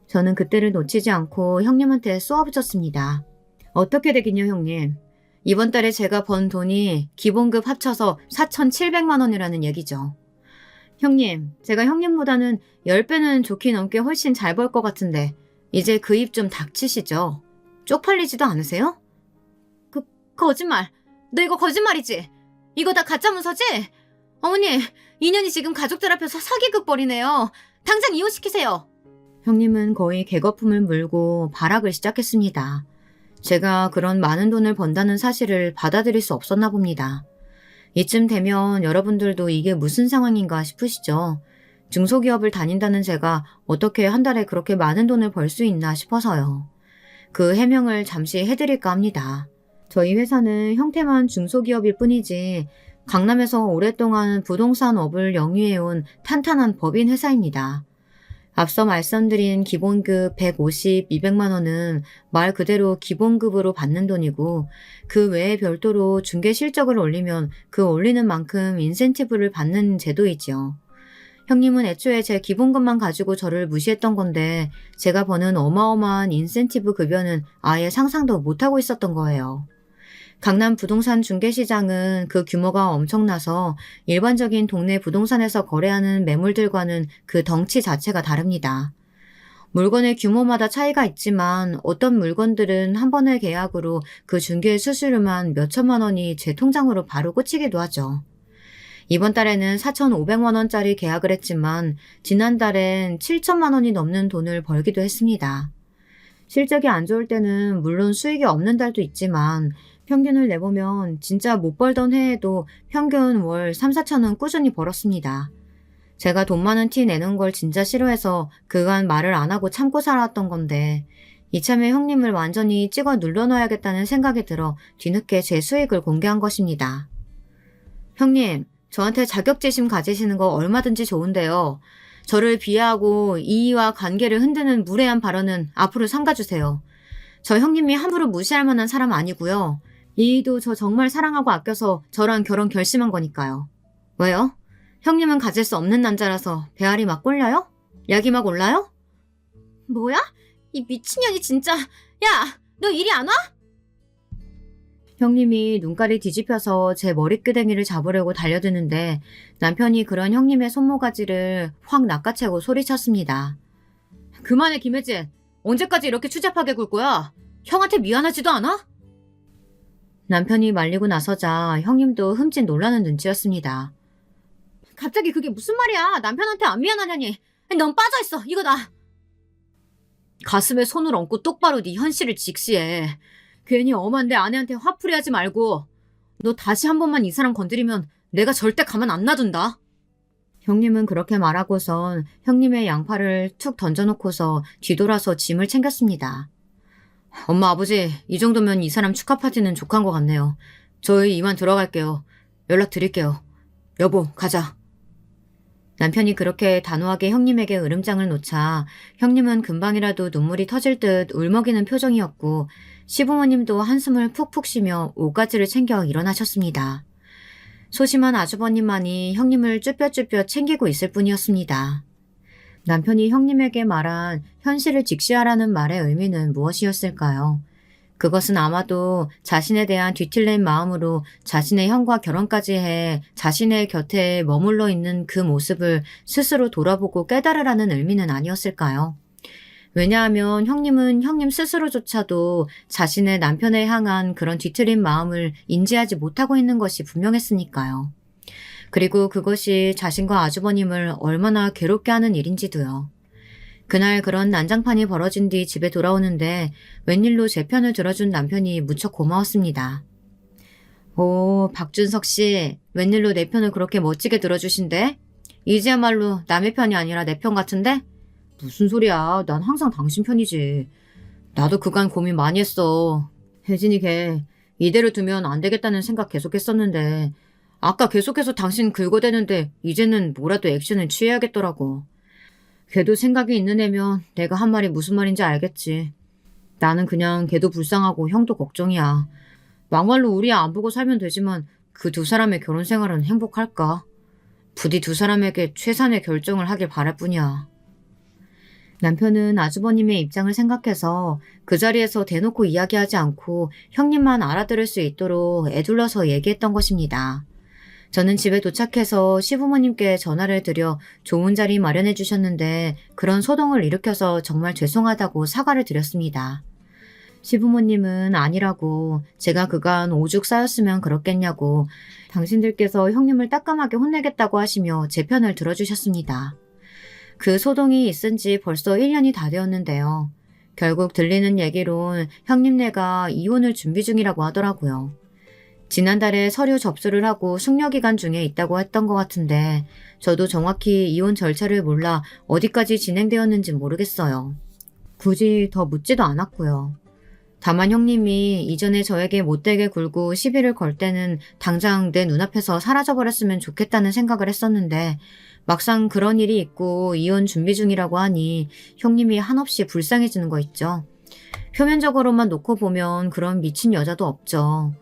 저는 그때를 놓치지 않고 형님한테 쏘아붙였습니다. 어떻게 되긴요, 형님. 이번 달에 제가 번 돈이 기본급 합쳐서 4,700만 원이라는 얘기죠. 형님, 제가 형님보다는 10배는 좋게 넘게 훨씬 잘 벌 것 같은데 이제 그 입 좀 닥치시죠. 쪽팔리지도 않으세요? 거짓말. 너 이거 거짓말이지? 이거 다 가짜 문서지? 어머니, 인연이 지금 가족들 앞에서 사기극 벌이네요. 당장 이혼시키세요. 형님은 거의 개거품을 물고 발악을 시작했습니다. 제가 그런 많은 돈을 번다는 사실을 받아들일 수 없었나 봅니다. 이쯤 되면 여러분들도 이게 무슨 상황인가 싶으시죠? 중소기업을 다닌다는 제가 어떻게 한 달에 그렇게 많은 돈을 벌 수 있나 싶어서요. 그 해명을 잠시 해드릴까 합니다. 저희 회사는 형태만 중소기업일 뿐이지 강남에서 오랫동안 부동산업을 영위해온 탄탄한 법인 회사입니다. 앞서 말씀드린 기본급 150, 200만 원은 말 그대로 기본급으로 받는 돈이고 그 외에 별도로 중개 실적을 올리면 그 올리는 만큼 인센티브를 받는 제도이지요. 형님은 애초에 제 기본급만 가지고 저를 무시했던 건데 제가 버는 어마어마한 인센티브 급여는 아예 상상도 못하고 있었던 거예요. 강남 부동산 중개시장은 그 규모가 엄청나서 일반적인 동네 부동산에서 거래하는 매물들과는 그 덩치 자체가 다릅니다. 물건의 규모마다 차이가 있지만 어떤 물건들은 한 번의 계약으로 그 중개 수수료만 몇천만 원이 제 통장으로 바로 꽂히기도 하죠. 이번 달에는 4,500만 원짜리 계약을 했지만 지난달엔 7천만 원이 넘는 돈을 벌기도 했습니다. 실적이 안 좋을 때는 물론 수익이 없는 달도 있지만 평균을 내보면 진짜 못 벌던 해에도 평균 월 3, 4천 원 꾸준히 벌었습니다. 제가 돈 많은 티 내는 걸 진짜 싫어해서 그간 말을 안 하고 참고 살아왔던 건데 이참에 형님을 완전히 찍어 눌러놔야겠다는 생각이 들어 뒤늦게 제 수익을 공개한 것입니다. 형님, 저한테 자격지심 가지시는 거 얼마든지 좋은데요. 저를 비하하고 이의와 관계를 흔드는 무례한 발언은 앞으로 삼가주세요. 저 형님이 함부로 무시할 만한 사람 아니고요. 이의도 저 정말 사랑하고 아껴서 저랑 결혼 결심한 거니까요. 왜요? 형님은 가질 수 없는 남자라서 배알이 막 꼴려요? 약이 막 올라요? 뭐야? 이 미친년이 진짜. 야, 너 이리 안 와? 형님이 눈깔이 뒤집혀서 제 머리끄댕이를 잡으려고 달려드는데 남편이 그런 형님의 손모가지를 확 낚아채고 소리쳤습니다. 그만해, 김혜진. 언제까지 이렇게 추잡하게 굴 거야? 형한테 미안하지도 않아? 남편이 말리고 나서자 형님도 흠칫 놀라는 눈치였습니다. 갑자기 그게 무슨 말이야? 남편한테 안 미안하냐니. 넌 빠져있어. 이거다. 가슴에 손을 얹고 똑바로 네 현실을 직시해. 괜히 엄한 내 아내한테 화풀이하지 말고. 너 다시 한 번만 이 사람 건드리면 내가 절대 가만 안 놔둔다. 형님은 그렇게 말하고선 형님의 양팔을 툭 던져놓고서 뒤돌아서 짐을 챙겼습니다. 엄마, 아버지, 이 정도면 이 사람 축하 파티는 족한 것 같네요. 저희 이만 들어갈게요. 연락드릴게요. 여보, 가자. 남편이 그렇게 단호하게 형님에게 으름장을 놓자 형님은 금방이라도 눈물이 터질 듯 울먹이는 표정이었고 시부모님도 한숨을 푹푹 쉬며 옷가지를 챙겨 일어나셨습니다. 소심한 아주버님만이 형님을 쭈뼛쭈뼛 챙기고 있을 뿐이었습니다. 남편이 형님에게 말한 현실을 직시하라는 말의 의미는 무엇이었을까요? 그것은 아마도 자신에 대한 뒤틀린 마음으로 자신의 형과 결혼까지 해 자신의 곁에 머물러 있는 그 모습을 스스로 돌아보고 깨달으라는 의미는 아니었을까요? 왜냐하면 형님은 형님 스스로조차도 자신의 남편에 향한 그런 뒤틀린 마음을 인지하지 못하고 있는 것이 분명했으니까요. 그리고 그것이 자신과 아주버님을 얼마나 괴롭게 하는 일인지도요. 그날 그런 난장판이 벌어진 뒤 집에 돌아오는데 웬일로 제 편을 들어준 남편이 무척 고마웠습니다. 오, 박준석 씨, 웬일로 내 편을 그렇게 멋지게 들어주신대? 이제야말로 남의 편이 아니라 내 편 같은데? 무슨 소리야, 난 항상 당신 편이지. 나도 그간 고민 많이 했어. 혜진이 걔 이대로 두면 안 되겠다는 생각 계속했었는데 아까 계속해서 당신 긁어대는데 이제는 뭐라도 액션을 취해야겠더라고. 걔도 생각이 있는 애면 내가 한 말이 무슨 말인지 알겠지. 나는 그냥 걔도 불쌍하고 형도 걱정이야. 막말로 우리 안 보고 살면 되지만 그 두 사람의 결혼 생활은 행복할까? 부디 두 사람에게 최선의 결정을 하길 바랄 뿐이야. 남편은 아주버님의 입장을 생각해서 그 자리에서 대놓고 이야기하지 않고 형님만 알아들을 수 있도록 애둘러서 얘기했던 것입니다. 저는 집에 도착해서 시부모님께 전화를 드려 좋은 자리 마련해 주셨는데 그런 소동을 일으켜서 정말 죄송하다고 사과를 드렸습니다. 시부모님은 아니라고 제가 그간 오죽 쌓였으면 그렇겠냐고 당신들께서 형님을 따끔하게 혼내겠다고 하시며 제 편을 들어주셨습니다. 그 소동이 있은 지 벌써 1년이 다 되었는데요. 결국 들리는 얘기론 형님네가 이혼을 준비 중이라고 하더라고요. 지난달에 서류 접수를 하고 숙려기간 중에 있다고 했던 것 같은데 저도 정확히 이혼 절차를 몰라 어디까지 진행되었는지 모르겠어요. 굳이 더 묻지도 않았고요. 다만 형님이 이전에 저에게 못되게 굴고 시비를 걸 때는 당장 내 눈앞에서 사라져버렸으면 좋겠다는 생각을 했었는데 막상 그런 일이 있고 이혼 준비 중이라고 하니 형님이 한없이 불쌍해지는 거 있죠. 표면적으로만 놓고 보면 그런 미친 여자도 없죠.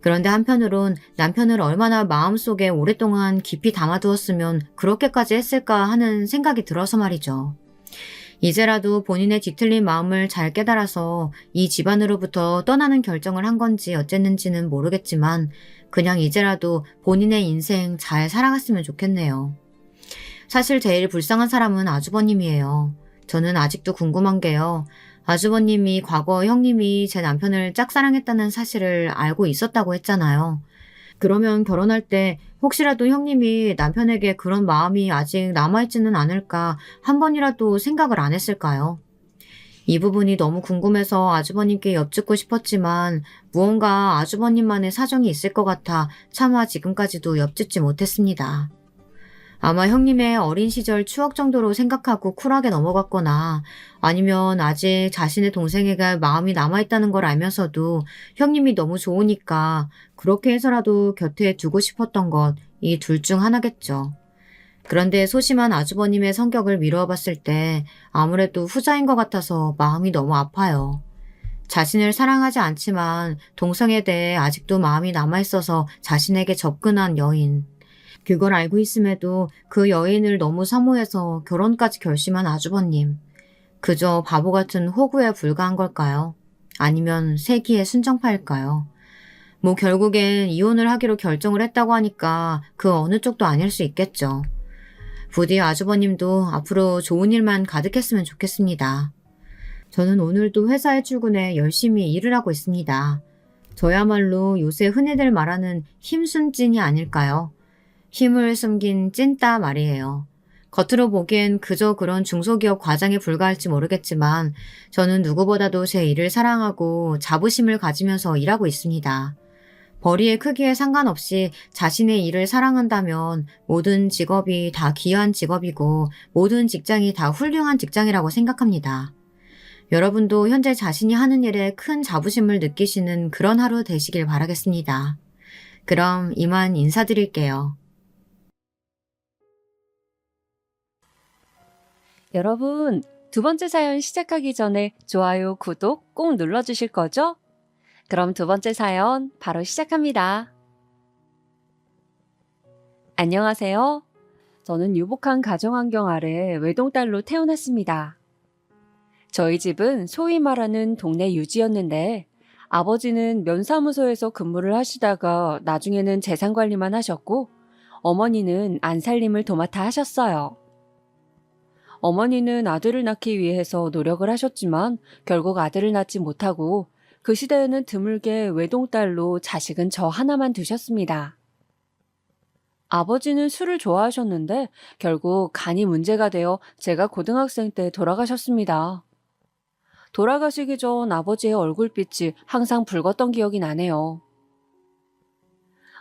그런데 한편으론 남편을 얼마나 마음속에 오랫동안 깊이 담아두었으면 그렇게까지 했을까 하는 생각이 들어서 말이죠. 이제라도 본인의 뒤틀린 마음을 잘 깨달아서 이 집안으로부터 떠나는 결정을 한 건지 어쨌는지는 모르겠지만 그냥 이제라도 본인의 인생 잘 살아갔으면 좋겠네요. 사실 제일 불쌍한 사람은 아주버님이에요. 저는 아직도 궁금한 게요. 아주버님이 과거 형님이 제 남편을 짝사랑했다는 사실을 알고 있었다고 했잖아요. 그러면 결혼할 때 혹시라도 형님이 남편에게 그런 마음이 아직 남아있지는 않을까 한 번이라도 생각을 안 했을까요? 이 부분이 너무 궁금해서 아주버님께 여쭙고 싶었지만 무언가 아주버님만의 사정이 있을 것 같아 차마 지금까지도 여쭙지 못했습니다. 아마 형님의 어린 시절 추억 정도로 생각하고 쿨하게 넘어갔거나 아니면 아직 자신의 동생에게 마음이 남아있다는 걸 알면서도 형님이 너무 좋으니까 그렇게 해서라도 곁에 두고 싶었던 것, 이 둘 중 하나겠죠. 그런데 소심한 아주버님의 성격을 미루어 봤을 때 아무래도 후자인 것 같아서 마음이 너무 아파요. 자신을 사랑하지 않지만 동성에 대해 아직도 마음이 남아있어서 자신에게 접근한 여인. 그걸 알고 있음에도 그 여인을 너무 사모해서 결혼까지 결심한 아주버님. 그저 바보 같은 호구에 불과한 걸까요? 아니면 세기의 순정파일까요? 뭐 결국엔 이혼을 하기로 결정을 했다고 하니까 그 어느 쪽도 아닐 수 있겠죠. 부디 아주버님도 앞으로 좋은 일만 가득했으면 좋겠습니다. 저는 오늘도 회사에 출근해 열심히 일을 하고 있습니다. 저야말로 요새 흔히들 말하는 힘순찐이 아닐까요? 힘을 숨긴 찐따 말이에요. 겉으로 보기엔 그저 그런 중소기업 과장에 불과할지 모르겠지만 저는 누구보다도 제 일을 사랑하고 자부심을 가지면서 일하고 있습니다. 벌이의 크기에 상관없이 자신의 일을 사랑한다면 모든 직업이 다 귀한 직업이고 모든 직장이 다 훌륭한 직장이라고 생각합니다. 여러분도 현재 자신이 하는 일에 큰 자부심을 느끼시는 그런 하루 되시길 바라겠습니다. 그럼 이만 인사드릴게요. 여러분, 두 번째 사연 시작하기 전에 좋아요, 구독 꼭 눌러주실 거죠? 그럼 두 번째 사연 바로 시작합니다. 안녕하세요. 저는 유복한 가정환경 아래 외동딸로 태어났습니다. 저희 집은 소위 말하는 동네 유지였는데 아버지는 면사무소에서 근무를 하시다가 나중에는 재산관리만 하셨고 어머니는 안살림을 도맡아 하셨어요. 어머니는 아들을 낳기 위해서 노력을 하셨지만 결국 아들을 낳지 못하고 그 시대에는 드물게 외동딸로 자식은 저 하나만 두셨습니다. 아버지는 술을 좋아하셨는데 결국 간이 문제가 되어 제가 고등학생 때 돌아가셨습니다. 돌아가시기 전 아버지의 얼굴빛이 항상 붉었던 기억이 나네요.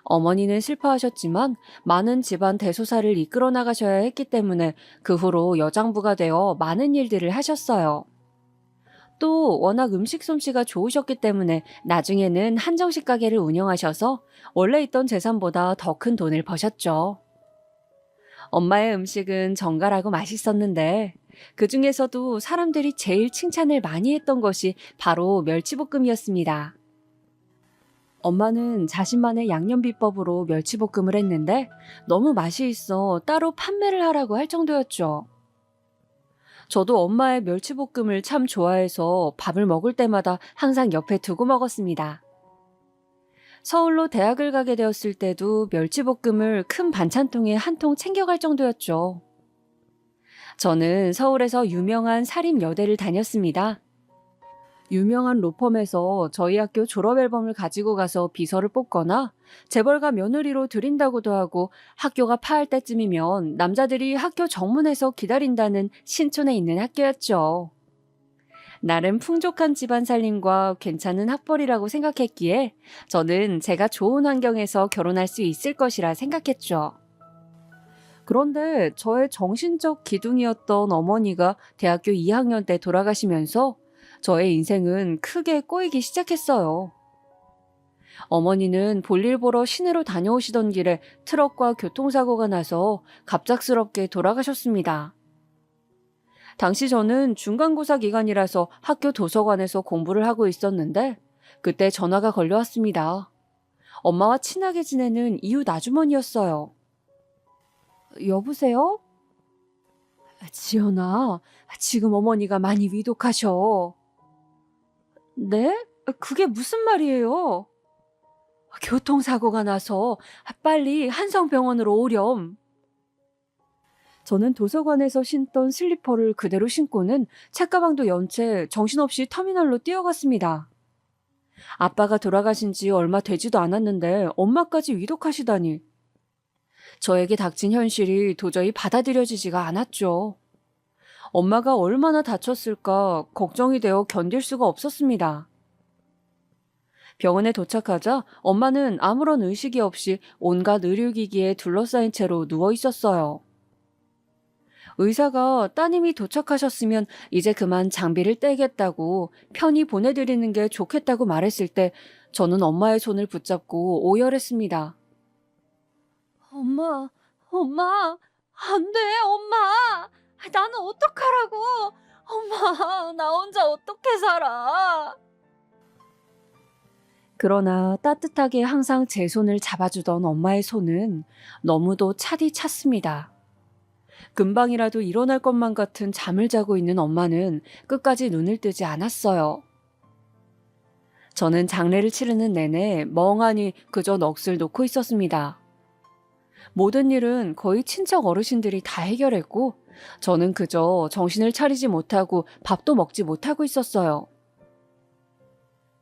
어머니는 슬퍼하셨지만 많은 집안 대소사를 이끌어 나가셔야 했기 때문에 그 후로 여장부가 되어 많은 일들을 하셨어요. 또 워낙 음식 솜씨가 좋으셨기 때문에 나중에는 한정식 가게를 운영하셔서 원래 있던 재산보다 더 큰 돈을 버셨죠. 엄마의 음식은 정갈하고 맛있었는데 그 중에서도 사람들이 제일 칭찬을 많이 했던 것이 바로 멸치볶음이었습니다. 엄마는 자신만의 양념 비법으로 멸치볶음을 했는데 너무 맛이 있어 따로 판매를 하라고 할 정도였죠. 저도 엄마의 멸치볶음을 참 좋아해서 밥을 먹을 때마다 항상 옆에 두고 먹었습니다. 서울로 대학을 가게 되었을 때도 멸치볶음을 큰 반찬통에 한 통 챙겨갈 정도였죠. 저는 서울에서 유명한 사립여대를 다녔습니다. 유명한 로펌에서 저희 학교 졸업 앨범을 가지고 가서 비서를 뽑거나 재벌가 며느리로 들인다고도 하고 학교가 파할 때쯤이면 남자들이 학교 정문에서 기다린다는 신촌에 있는 학교였죠. 나름 풍족한 집안 살림과 괜찮은 학벌이라고 생각했기에 저는 제가 좋은 환경에서 결혼할 수 있을 것이라 생각했죠. 그런데 저의 정신적 기둥이었던 어머니가 대학교 2학년 때 돌아가시면서 저의 인생은 크게 꼬이기 시작했어요. 어머니는 볼일 보러 시내로 다녀오시던 길에 트럭과 교통사고가 나서 갑작스럽게 돌아가셨습니다. 당시 저는 중간고사 기간이라서 학교 도서관에서 공부를 하고 있었는데 그때 전화가 걸려왔습니다. 엄마와 친하게 지내는 이웃 아주머니였어요. 여보세요? 지연아, 지금 어머니가 많이 위독하셔. 네? 그게 무슨 말이에요? 교통사고가 나서 빨리 한성병원으로 오렴. 저는 도서관에서 신던 슬리퍼를 그대로 신고는 책가방도 연 채 정신없이 터미널로 뛰어갔습니다. 아빠가 돌아가신 지 얼마 되지도 않았는데 엄마까지 위독하시다니. 저에게 닥친 현실이 도저히 받아들여지지가 않았죠. 엄마가 얼마나 다쳤을까 걱정이 되어 견딜 수가 없었습니다. 병원에 도착하자 엄마는 아무런 의식이 없이 온갖 의료기기에 둘러싸인 채로 누워 있었어요. 의사가 따님이 도착하셨으면 이제 그만 장비를 떼겠다고 편히 보내드리는 게 좋겠다고 말했을 때 저는 엄마의 손을 붙잡고 오열했습니다. 엄마, 엄마, 안 돼, 엄마. 나는 어떡하라고. 엄마, 나 혼자 어떻게 살아. 그러나 따뜻하게 항상 제 손을 잡아주던 엄마의 손은 너무도 차디 찼습니다. 금방이라도 일어날 것만 같은 잠을 자고 있는 엄마는 끝까지 눈을 뜨지 않았어요. 저는 장례를 치르는 내내 멍하니 그저 넋을 놓고 있었습니다. 모든 일은 거의 친척 어르신들이 다 해결했고 저는 그저 정신을 차리지 못하고 밥도 먹지 못하고 있었어요.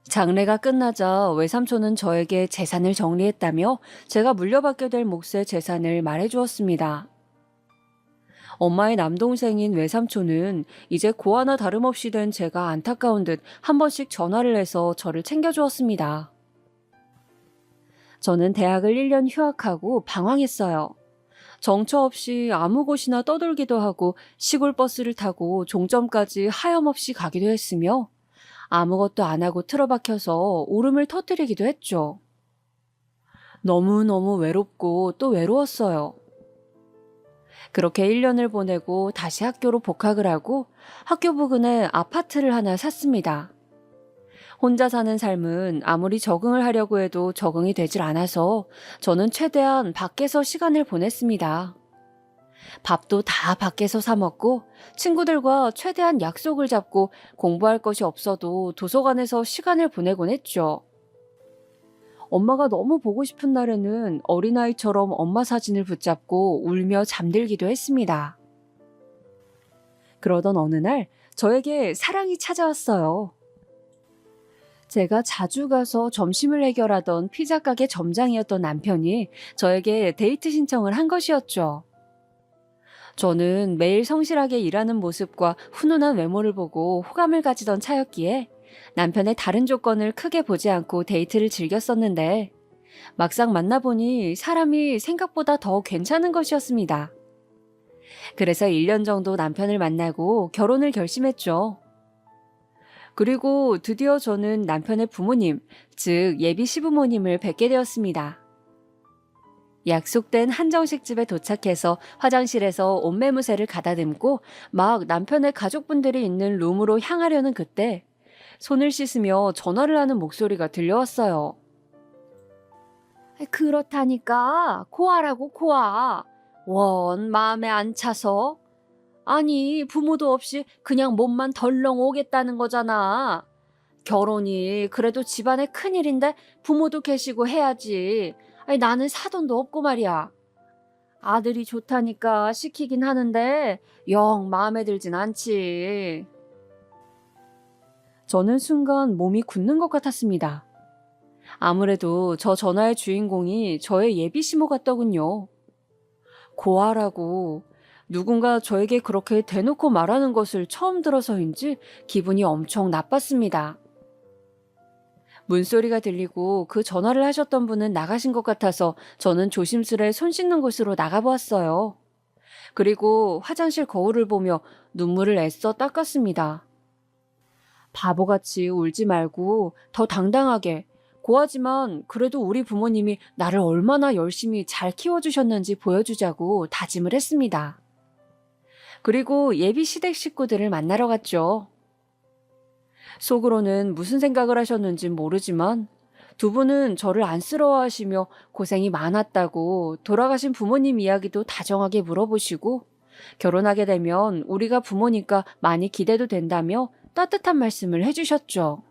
장례가 끝나자 외삼촌은 저에게 재산을 정리했다며 제가 물려받게 될 몫의 재산을 말해주었습니다. 엄마의 남동생인 외삼촌은 이제 고아나 다름없이 된 제가 안타까운 듯 한 번씩 전화를 해서 저를 챙겨주었습니다. 저는 대학을 1년 휴학하고 방황했어요. 정처 없이 아무 곳이나 떠돌기도 하고 시골 버스를 타고 종점까지 하염없이 가기도 했으며 아무것도 안 하고 틀어박혀서 울음을 터뜨리기도 했죠. 너무너무 외롭고 또 외로웠어요. 그렇게 1년을 보내고 다시 학교로 복학을 하고 학교 부근에 아파트를 하나 샀습니다. 혼자 사는 삶은 아무리 적응을 하려고 해도 적응이 되질 않아서 저는 최대한 밖에서 시간을 보냈습니다. 밥도 다 밖에서 사 먹고 친구들과 최대한 약속을 잡고 공부할 것이 없어도 도서관에서 시간을 보내곤 했죠. 엄마가 너무 보고 싶은 날에는 어린아이처럼 엄마 사진을 붙잡고 울며 잠들기도 했습니다. 그러던 어느 날 저에게 사랑이 찾아왔어요. 제가 자주 가서 점심을 해결하던 피자 가게 점장이었던 남편이 저에게 데이트 신청을 한 것이었죠. 저는 매일 성실하게 일하는 모습과 훈훈한 외모를 보고 호감을 가지던 차였기에 남편의 다른 조건을 크게 보지 않고 데이트를 즐겼었는데 막상 만나보니 사람이 생각보다 더 괜찮은 것이었습니다. 그래서 1년 정도 남편을 만나고 결혼을 결심했죠. 그리고 드디어 저는 남편의 부모님, 즉 예비 시부모님을 뵙게 되었습니다. 약속된 한정식 집에 도착해서 화장실에서 옷매무새를 가다듬고 막 남편의 가족분들이 있는 룸으로 향하려는 그때 손을 씻으며 전화를 하는 목소리가 들려왔어요. 그렇다니까 고아라고 고아. 원 마음에 안 차서. 아니 부모도 없이 그냥 몸만 덜렁 오겠다는 거잖아. 결혼이 그래도 집안의 큰일인데 부모도 계시고 해야지. 아니 나는 사돈도 없고 말이야. 아들이 좋다니까 시키긴 하는데 영 마음에 들진 않지. 저는 순간 몸이 굳는 것 같았습니다. 아무래도 저 전화의 주인공이 저의 예비 시모 같더군요. 고아라고 누군가 저에게 그렇게 대놓고 말하는 것을 처음 들어서인지 기분이 엄청 나빴습니다. 문소리가 들리고 그 전화를 하셨던 분은 나가신 것 같아서 저는 조심스레 손 씻는 곳으로 나가보았어요. 그리고 화장실 거울을 보며 눈물을 애써 닦았습니다. 바보같이 울지 말고 더 당당하게, 고하지만 그래도 우리 부모님이 나를 얼마나 열심히 잘 키워주셨는지 보여주자고 다짐을 했습니다. 그리고 예비 시댁 식구들을 만나러 갔죠. 속으로는 무슨 생각을 하셨는진 모르지만 두 분은 저를 안쓰러워하시며 고생이 많았다고 돌아가신 부모님 이야기도 다정하게 물어보시고 결혼하게 되면 우리가 부모니까 많이 기대도 된다며 따뜻한 말씀을 해주셨죠.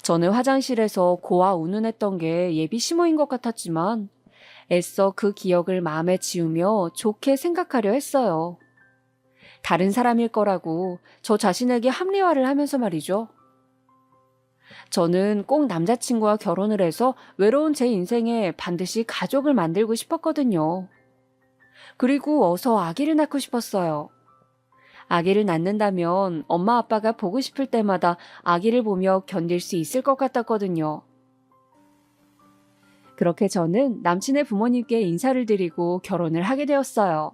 저는 화장실에서 고아 운운했던 게 예비 시모인 것 같았지만 애써 그 기억을 마음에 지우며 좋게 생각하려 했어요. 다른 사람일 거라고 저 자신에게 합리화를 하면서 말이죠. 저는 꼭 남자친구와 결혼을 해서 외로운 제 인생에 반드시 가족을 만들고 싶었거든요. 그리고 어서 아기를 낳고 싶었어요. 아기를 낳는다면 엄마 아빠가 보고 싶을 때마다 아기를 보며 견딜 수 있을 것 같았거든요. 그렇게 저는 남친의 부모님께 인사를 드리고 결혼을 하게 되었어요.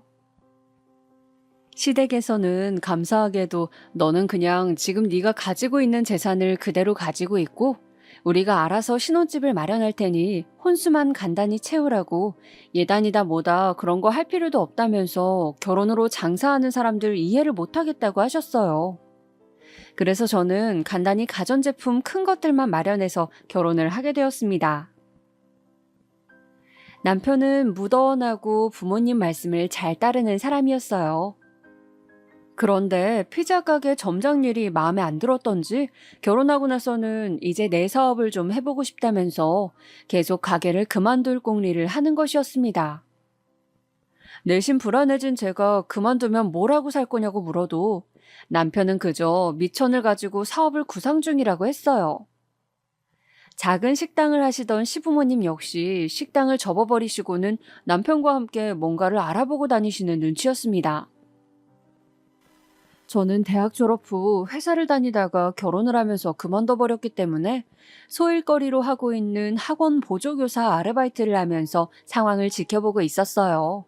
시댁에서는 감사하게도 너는 그냥 지금 네가 가지고 있는 재산을 그대로 가지고 있고 우리가 알아서 신혼집을 마련할 테니 혼수만 간단히 채우라고 예단이다 뭐다 그런 거 할 필요도 없다면서 결혼으로 장사하는 사람들 이해를 못하겠다고 하셨어요. 그래서 저는 간단히 가전제품 큰 것들만 마련해서 결혼을 하게 되었습니다. 남편은 무던하고 부모님 말씀을 잘 따르는 사람이었어요. 그런데 피자 가게 점장 일이 마음에 안 들었던지 결혼하고 나서는 이제 내 사업을 좀 해보고 싶다면서 계속 가게를 그만둘 꽁리를 하는 것이었습니다. 내심 불안해진 제가 그만두면 뭘 하고 살 거냐고 물어도 남편은 그저 미천을 가지고 사업을 구상 중이라고 했어요. 작은 식당을 하시던 시부모님 역시 식당을 접어버리시고는 남편과 함께 뭔가를 알아보고 다니시는 눈치였습니다. 저는 대학 졸업 후 회사를 다니다가 결혼을 하면서 그만둬 버렸기 때문에 소일거리로 하고 있는 학원 보조교사 아르바이트를 하면서 상황을 지켜보고 있었어요.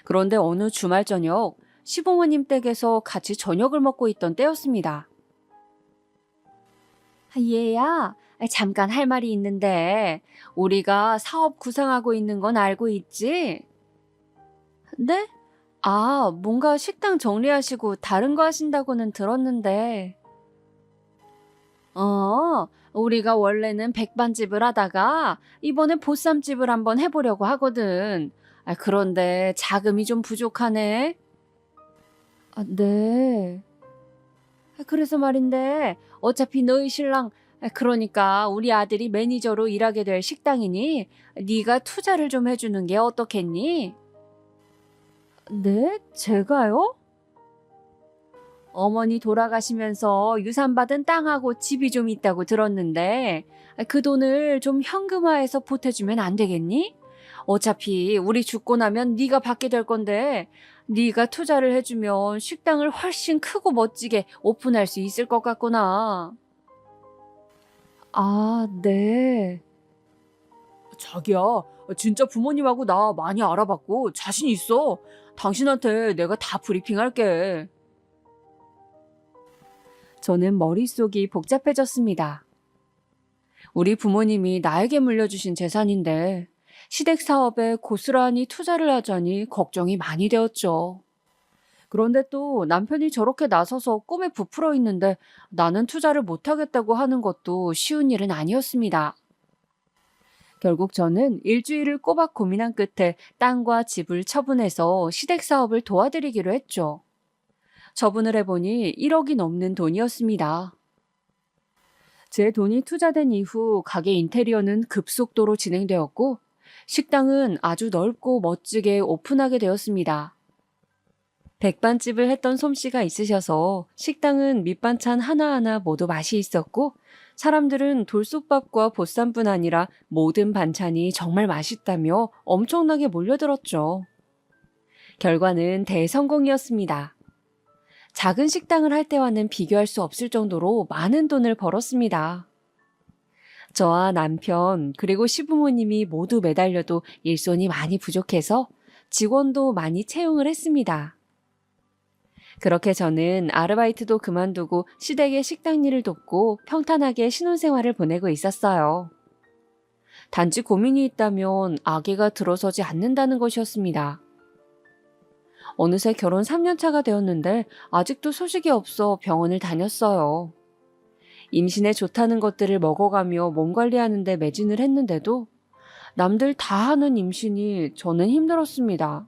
그런데 어느 주말 저녁 시부모님 댁에서 같이 저녁을 먹고 있던 때였습니다. 얘야, 잠깐 할 말이 있는데 우리가 사업 구상하고 있는 건 알고 있지? 네? 아, 뭔가 식당 정리하시고 다른 거 하신다고는 들었는데. 우리가 원래는 백반집을 하다가 이번에 보쌈집을 한번 해보려고 하거든. 그런데 자금이 좀 부족하네. 네. 그래서 말인데 어차피 너희 신랑, 그러니까 우리 아들이 매니저로 일하게 될 식당이니 네가 투자를 좀 해주는 게 어떻겠니? 네? 제가요? 어머니 돌아가시면서 유산받은 땅하고 집이 좀 있다고 들었는데 그 돈을 좀 현금화해서 보태주면 안 되겠니? 어차피 우리 죽고 나면 네가 받게 될 건데 네가 투자를 해주면 식당을 훨씬 크고 멋지게 오픈할 수 있을 것 같구나. 아, 네. 자기야, 진짜 부모님하고 나 많이 알아봤고 자신 있어. 당신한테 내가 다 브리핑할게. 저는 머릿속이 복잡해졌습니다. 우리 부모님이 나에게 물려주신 재산인데 시댁 사업에 고스란히 투자를 하자니 걱정이 많이 되었죠. 그런데 또 남편이 저렇게 나서서 꿈에 부풀어 있는데 나는 투자를 못하겠다고 하는 것도 쉬운 일은 아니었습니다. 결국 저는 일주일을 꼬박 고민한 끝에 땅과 집을 처분해서 시댁 사업을 도와드리기로 했죠. 처분을 해보니 1억이 넘는 돈이었습니다. 제 돈이 투자된 이후 가게 인테리어는 급속도로 진행되었고 식당은 아주 넓고 멋지게 오픈하게 되었습니다. 백반집을 했던 솜씨가 있으셔서 식당은 밑반찬 하나하나 모두 맛이 있었고 사람들은 돌솥밥과 보쌈뿐 아니라 모든 반찬이 정말 맛있다며 엄청나게 몰려들었죠. 결과는 대성공이었습니다. 작은 식당을 할 때와는 비교할 수 없을 정도로 많은 돈을 벌었습니다. 저와 남편 그리고 시부모님이 모두 매달려도 일손이 많이 부족해서 직원도 많이 채용을 했습니다. 그렇게 저는 아르바이트도 그만두고 시댁의 식당 일을 돕고 평탄하게 신혼생활을 보내고 있었어요. 단지 고민이 있다면 아기가 들어서지 않는다는 것이었습니다. 어느새 결혼 3년 차가 되었는데 아직도 소식이 없어 병원을 다녔어요. 임신에 좋다는 것들을 먹어가며 몸 관리하는 데 매진을 했는데도 남들 다 하는 임신이 저는 힘들었습니다.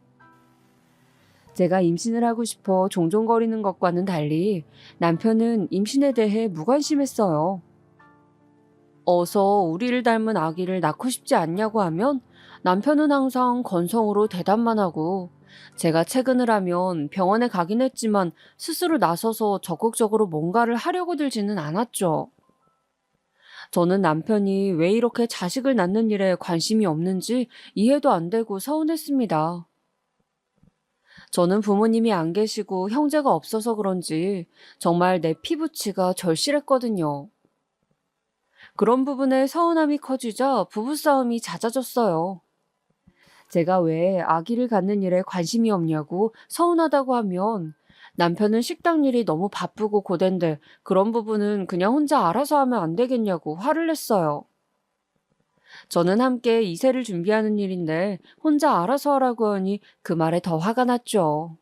제가 임신을 하고 싶어 종종거리는 것과는 달리 남편은 임신에 대해 무관심했어요. 어서 우리를 닮은 아기를 낳고 싶지 않냐고 하면 남편은 항상 건성으로 대답만 하고 제가 체근을 하면 병원에 가긴 했지만 스스로 나서서 적극적으로 뭔가를 하려고 들지는 않았죠. 저는 남편이 왜 이렇게 자식을 낳는 일에 관심이 없는지 이해도 안 되고 서운했습니다. 저는 부모님이 안 계시고 형제가 없어서 그런지 정말 내 피부치가 절실했거든요. 그런 부분에 서운함이 커지자 부부싸움이 잦아졌어요. 제가 왜 아기를 갖는 일에 관심이 없냐고 서운하다고 하면 남편은 식당 일이 너무 바쁘고 고된데 그런 부분은 그냥 혼자 알아서 하면 안 되겠냐고 화를 냈어요. 저는 함께 이세를 준비하는 일인데 혼자 알아서 하라고 하니 그 말에 더 화가 났죠.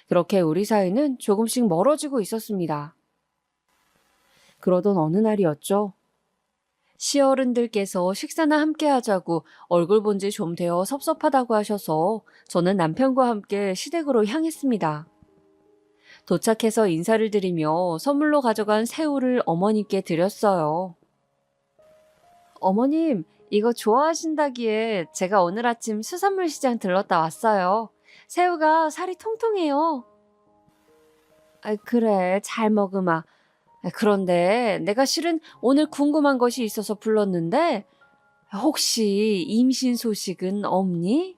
그렇게 우리 사이는 조금씩 멀어지고 있었습니다. 그러던 어느 날이었죠. 시어른들께서 식사나 함께 하자고 얼굴 본 지 좀 되어 섭섭하다고 하셔서 저는 남편과 함께 시댁으로 향했습니다. 도착해서 인사를 드리며 선물로 가져간 새우를 어머님께 드렸어요. 어머님, 이거 좋아하신다기에 제가 오늘 아침 수산물 시장 들렀다 왔어요. 새우가 살이 통통해요. 그래, 잘 먹으마. 그런데 내가 실은 오늘 궁금한 것이 있어서 불렀는데 혹시 임신 소식은 없니?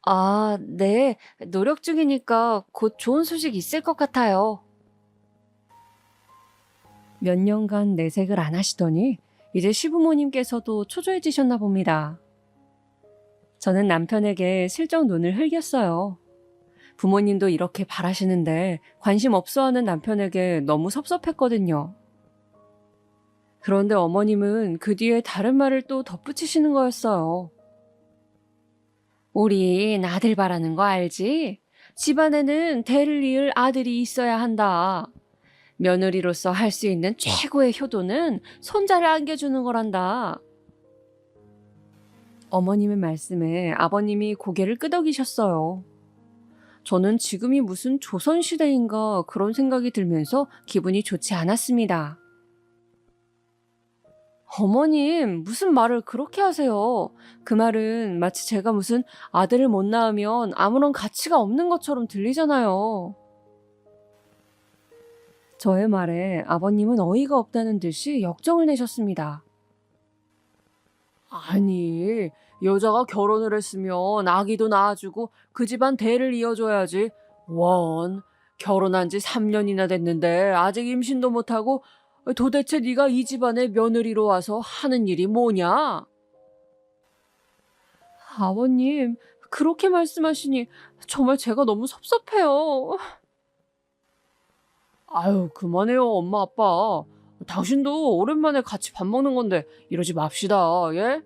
아, 네. 노력 중이니까 곧 좋은 소식 있을 것 같아요. 몇 년간 내색을 안 하시더니 이제 시부모님께서도 초조해지셨나 봅니다. 저는 남편에게 슬쩍 눈을 흘겼어요. 부모님도 이렇게 바라시는데 관심 없어하는 남편에게 너무 섭섭했거든요. 그런데 어머님은 그 뒤에 다른 말을 또 덧붙이시는 거였어요. 우린 아들 바라는 거 알지? 집안에는 대를 이을 아들이 있어야 한다. 며느리로서 할 수 있는 최고의 효도는 손자를 안겨주는 거란다. 어머님의 말씀에 아버님이 고개를 끄덕이셨어요. 저는 지금이 무슨 조선시대인가 그런 생각이 들면서 기분이 좋지 않았습니다. 어머님, 무슨 말을 그렇게 하세요? 그 말은 마치 제가 무슨 아들을 못 낳으면 아무런 가치가 없는 것처럼 들리잖아요. 저의 말에 아버님은 어이가 없다는 듯이 역정을 내셨습니다. 아니, 여자가 결혼을 했으면 아기도 낳아주고 그 집안 대를 이어줘야지. 원, 결혼한 지 3년이나 됐는데 아직 임신도 못하고 도대체 네가 이 집안의 며느리로 와서 하는 일이 뭐냐? 아버님, 그렇게 말씀하시니 정말 제가 너무 섭섭해요. 아유, 그만해요, 엄마, 아빠. 당신도 오랜만에 같이 밥 먹는 건데 이러지 맙시다, 예?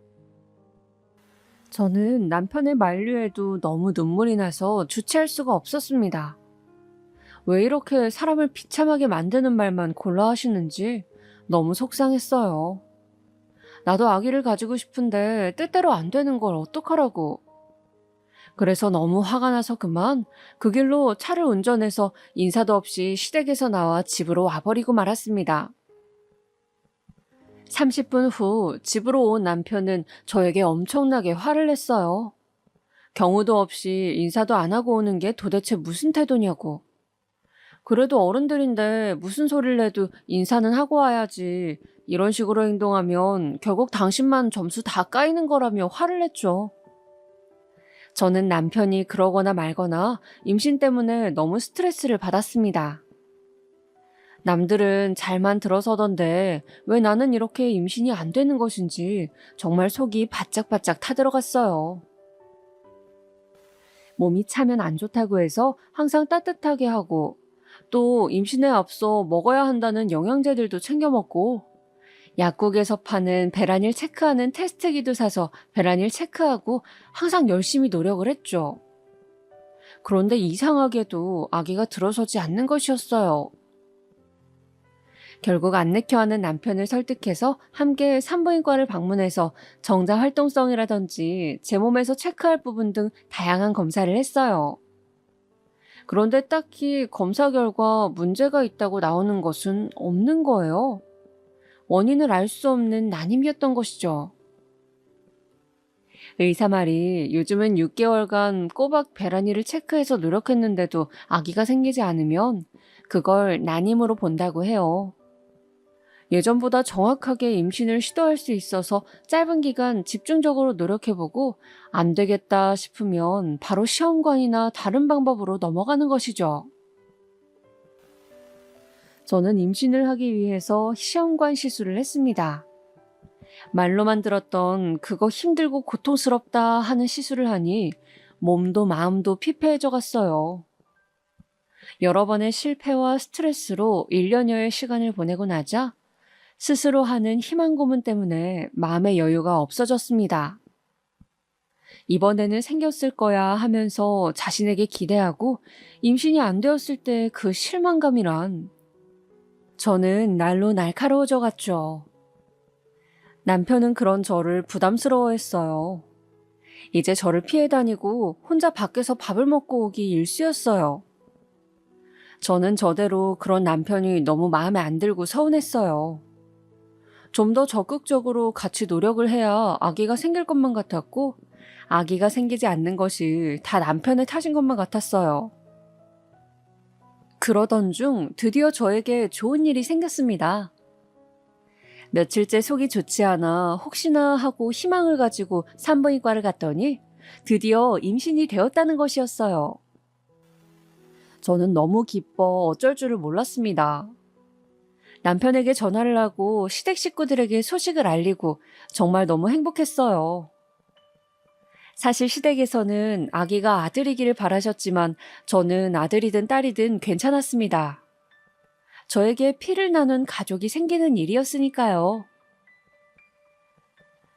저는 남편의 만류에도 너무 눈물이 나서 주체할 수가 없었습니다. 왜 이렇게 사람을 비참하게 만드는 말만 골라 하시는지 너무 속상했어요. 나도 아기를 가지고 싶은데 뜻대로 안 되는 걸 어떡하라고. 그래서 너무 화가 나서 그만 그 길로 차를 운전해서 인사도 없이 시댁에서 나와 집으로 와버리고 말았습니다. 30분 후 집으로 온 남편은 저에게 엄청나게 화를 냈어요. 경우도 없이 인사도 안 하고 오는 게 도대체 무슨 태도냐고. 그래도 어른들인데 무슨 소리를 해도 인사는 하고 와야지. 이런 식으로 행동하면 결국 당신만 점수 다 까이는 거라며 화를 냈죠. 저는 남편이 그러거나 말거나 임신 때문에 너무 스트레스를 받았습니다. 남들은 잘만 들어서던데 왜 나는 이렇게 임신이 안 되는 것인지 정말 속이 바짝바짝 타들어갔어요. 몸이 차면 안 좋다고 해서 항상 따뜻하게 하고 또 임신에 앞서 먹어야 한다는 영양제들도 챙겨 먹고 약국에서 파는 배란일 체크하는 테스트기도 사서 배란일 체크하고 항상 열심히 노력을 했죠. 그런데 이상하게도 아기가 들어서지 않는 것이었어요. 결국 안 낳게 하는 남편을 설득해서 함께 산부인과를 방문해서 정자 활동성이라든지 제 몸에서 체크할 부분 등 다양한 검사를 했어요. 그런데 딱히 검사 결과 문제가 있다고 나오는 것은 없는 거예요. 원인을 알 수 없는 난임이었던 것이죠. 의사 말이 요즘은 6개월간 꼬박 배란이를 체크해서 노력했는데도 아기가 생기지 않으면 그걸 난임으로 본다고 해요. 예전보다 정확하게 임신을 시도할 수 있어서 짧은 기간 집중적으로 노력해보고 안 되겠다 싶으면 바로 시험관이나 다른 방법으로 넘어가는 것이죠. 저는 임신을 하기 위해서 시험관 시술을 했습니다. 말로만 들었던 그거 힘들고 고통스럽다 하는 시술을 하니 몸도 마음도 피폐해져 갔어요. 여러 번의 실패와 스트레스로 1년여의 시간을 보내고 나자 스스로 하는 희망 고문 때문에 마음의 여유가 없어졌습니다. 이번에는 생겼을 거야 하면서 자신에게 기대하고 임신이 안 되었을 때 그 실망감이란. 저는 날로 날카로워져 갔죠. 남편은 그런 저를 부담스러워했어요. 이제 저를 피해 다니고 혼자 밖에서 밥을 먹고 오기 일쑤였어요. 저는 저대로 그런 남편이 너무 마음에 안 들고 서운했어요. 좀 더 적극적으로 같이 노력을 해야 아기가 생길 것만 같았고 아기가 생기지 않는 것이 다 남편의 탓인 것만 같았어요. 그러던 중 드디어 저에게 좋은 일이 생겼습니다. 며칠째 속이 좋지 않아 혹시나 하고 희망을 가지고 산부인과를 갔더니 드디어 임신이 되었다는 것이었어요. 저는 너무 기뻐 어쩔 줄을 몰랐습니다. 남편에게 전화를 하고 시댁 식구들에게 소식을 알리고 정말 너무 행복했어요. 사실 시댁에서는 아기가 아들이기를 바라셨지만 저는 아들이든 딸이든 괜찮았습니다. 저에게 피를 나눈 가족이 생기는 일이었으니까요.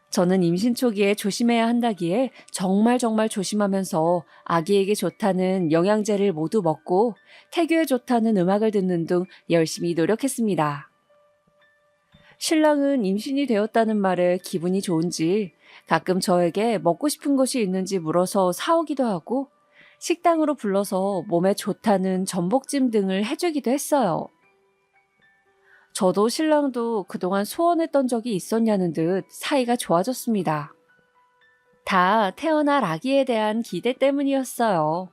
저는 임신 초기에 조심해야 한다기에 정말 조심하면서 아기에게 좋다는 영양제를 모두 먹고 태교에 좋다는 음악을 듣는 등 열심히 노력했습니다. 신랑은 임신이 되었다는 말에 기분이 좋은지 가끔 저에게 먹고 싶은 것이 있는지 물어서 사오기도 하고 식당으로 불러서 몸에 좋다는 전복찜 등을 해주기도 했어요. 저도 신랑도 그동안 소원했던 적이 있었냐는 듯 사이가 좋아졌습니다. 다 태어날 아기에 대한 기대 때문이었어요.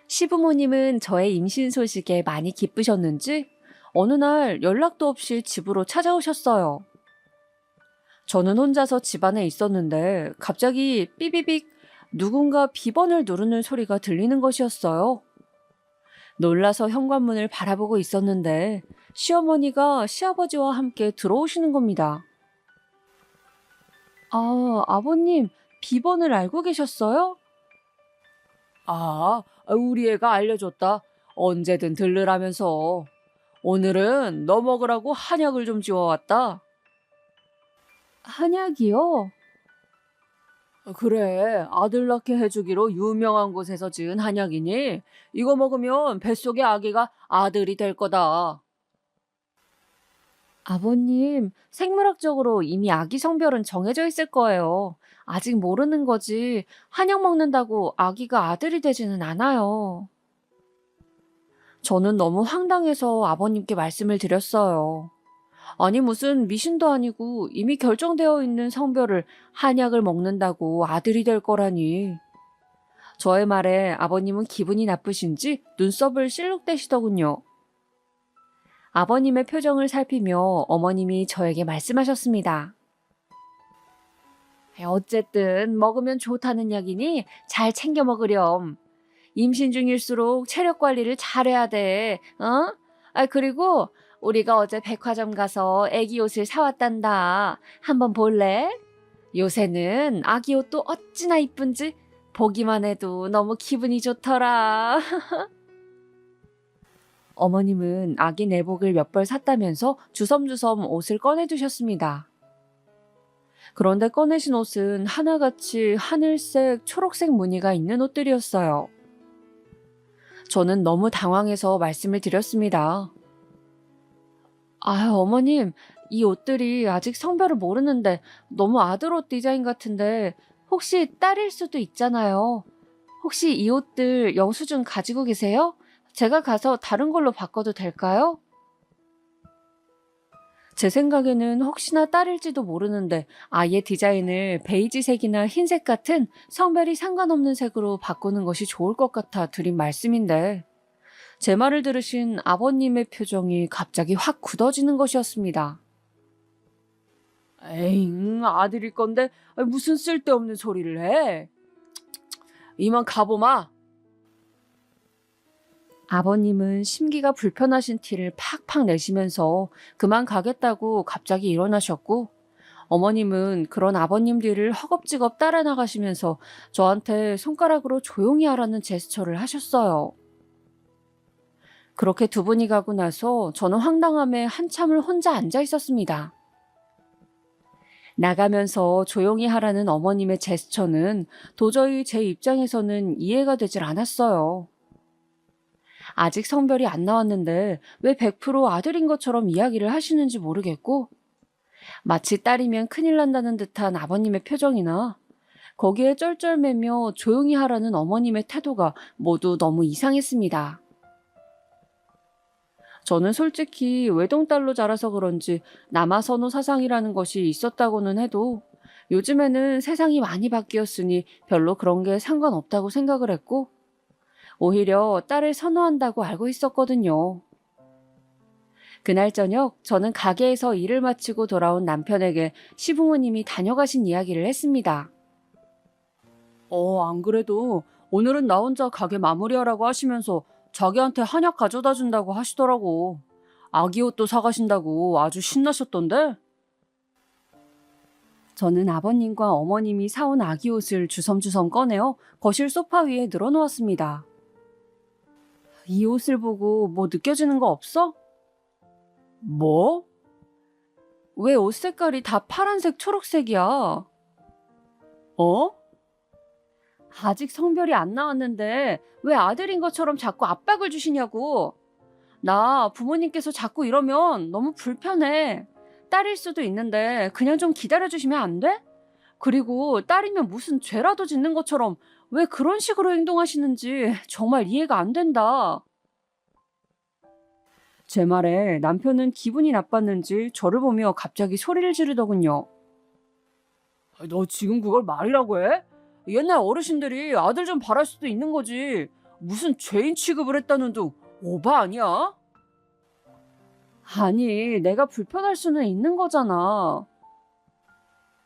시부모님은 저의 임신 소식에 많이 기쁘셨는지 어느 날 연락도 없이 집으로 찾아오셨어요. 저는 혼자서 집안에 있었는데 갑자기 삐비빅 누군가 비번을 누르는 소리가 들리는 것이었어요. 놀라서 현관문을 바라보고 있었는데 시어머니가 시아버지와 함께 들어오시는 겁니다. 아, 아버님, 비번을 알고 계셨어요? 아, 우리 애가 알려줬다. 언제든 들르라면서. 오늘은 너 먹으라고 한약을 좀 지워왔다. 한약이요? 그래, 아들 낳게 해주기로 유명한 곳에서 지은 한약이니 이거 먹으면 뱃속의 아기가 아들이 될 거다. 아버님, 생물학적으로 이미 아기 성별은 정해져 있을 거예요. 아직 모르는 거지. 한약 먹는다고 아기가 아들이 되지는 않아요. 저는 너무 황당해서 아버님께 말씀을 드렸어요. 아니, 무슨 미신도 아니고 이미 결정되어 있는 성별을 한약을 먹는다고 아들이 될 거라니. 저의 말에 아버님은 기분이 나쁘신지 눈썹을 실룩대시더군요. 아버님의 표정을 살피며 어머님이 저에게 말씀하셨습니다. 어쨌든 먹으면 좋다는 약이니 잘 챙겨 먹으렴. 임신 중일수록 체력 관리를 잘해야 돼. 어? 그리고 우리가 어제 백화점 가서 애기 옷을 사왔단다. 한번 볼래? 요새는 아기 옷도 어찌나 이쁜지 보기만 해도 너무 기분이 좋더라. 어머님은 아기 내복을 몇 벌 샀다면서 주섬주섬 옷을 꺼내두셨습니다. 그런데 꺼내신 옷은 하나같이 하늘색, 초록색 무늬가 있는 옷들이었어요. 저는 너무 당황해서 말씀을 드렸습니다. 어머님, 이 옷들이 아직 성별을 모르는데 너무 아들 옷 디자인 같은데 혹시 딸일 수도 있잖아요. 혹시 이 옷들 영수증 가지고 계세요? 제가 가서 다른 걸로 바꿔도 될까요? 제 생각에는 혹시나 딸일지도 모르는데 아예 디자인을 베이지색이나 흰색 같은 성별이 상관없는 색으로 바꾸는 것이 좋을 것 같아 드린 말씀인데 제 말을 들으신 아버님의 표정이 갑자기 확 굳어지는 것이었습니다. 에잉, 아들일 건데 무슨 쓸데없는 소리를 해? 이만 가보마. 아버님은 심기가 불편하신 티를 팍팍 내시면서 그만 가겠다고 갑자기 일어나셨고, 어머님은 그런 아버님 뒤를 허겁지겁 따라 나가시면서 저한테 손가락으로 조용히 하라는 제스처를 하셨어요. 그렇게 두 분이 가고 나서 저는 황당함에 한참을 혼자 앉아 있었습니다. 나가면서 조용히 하라는 어머님의 제스처는 도저히 제 입장에서는 이해가 되질 않았어요. 아직 성별이 안 나왔는데 왜 100% 아들인 것처럼 이야기를 하시는지 모르겠고, 마치 딸이면 큰일 난다는 듯한 아버님의 표정이나 거기에 쩔쩔매며 조용히 하라는 어머님의 태도가 모두 너무 이상했습니다. 저는 솔직히 외동딸로 자라서 그런지 남아선호 사상이라는 것이 있었다고는 해도 요즘에는 세상이 많이 바뀌었으니 별로 그런 게 상관없다고 생각을 했고, 오히려 딸을 선호한다고 알고 있었거든요. 그날 저녁 저는 가게에서 일을 마치고 돌아온 남편에게 시부모님이 다녀가신 이야기를 했습니다. 안 그래도 오늘은 나 혼자 가게 마무리하라고 하시면서 자기한테 한약 가져다 준다고 하시더라고. 아기 옷도 사가신다고 아주 신나셨던데? 저는 아버님과 어머님이 사온 아기 옷을 주섬주섬 꺼내어 거실 소파 위에 늘어놓았습니다. 이 옷을 보고 뭐 느껴지는 거 없어? 뭐? 왜 옷 색깔이 다 파란색, 초록색이야? 어? 아직 성별이 안 나왔는데 왜 아들인 것처럼 자꾸 압박을 주시냐고. 나 부모님께서 자꾸 이러면 너무 불편해. 딸일 수도 있는데 그냥 좀 기다려주시면 안 돼? 그리고 딸이면 무슨 죄라도 짓는 것처럼 왜 그런 식으로 행동하시는지 정말 이해가 안 된다. 제 말에 남편은 기분이 나빴는지 저를 보며 갑자기 소리를 지르더군요. 너 지금 그걸 말이라고 해? 옛날 어르신들이 아들 좀 바랄 수도 있는 거지. 무슨 죄인 취급을 했다는 둥 오바 아니야? 아니, 내가 불편할 수는 있는 거잖아.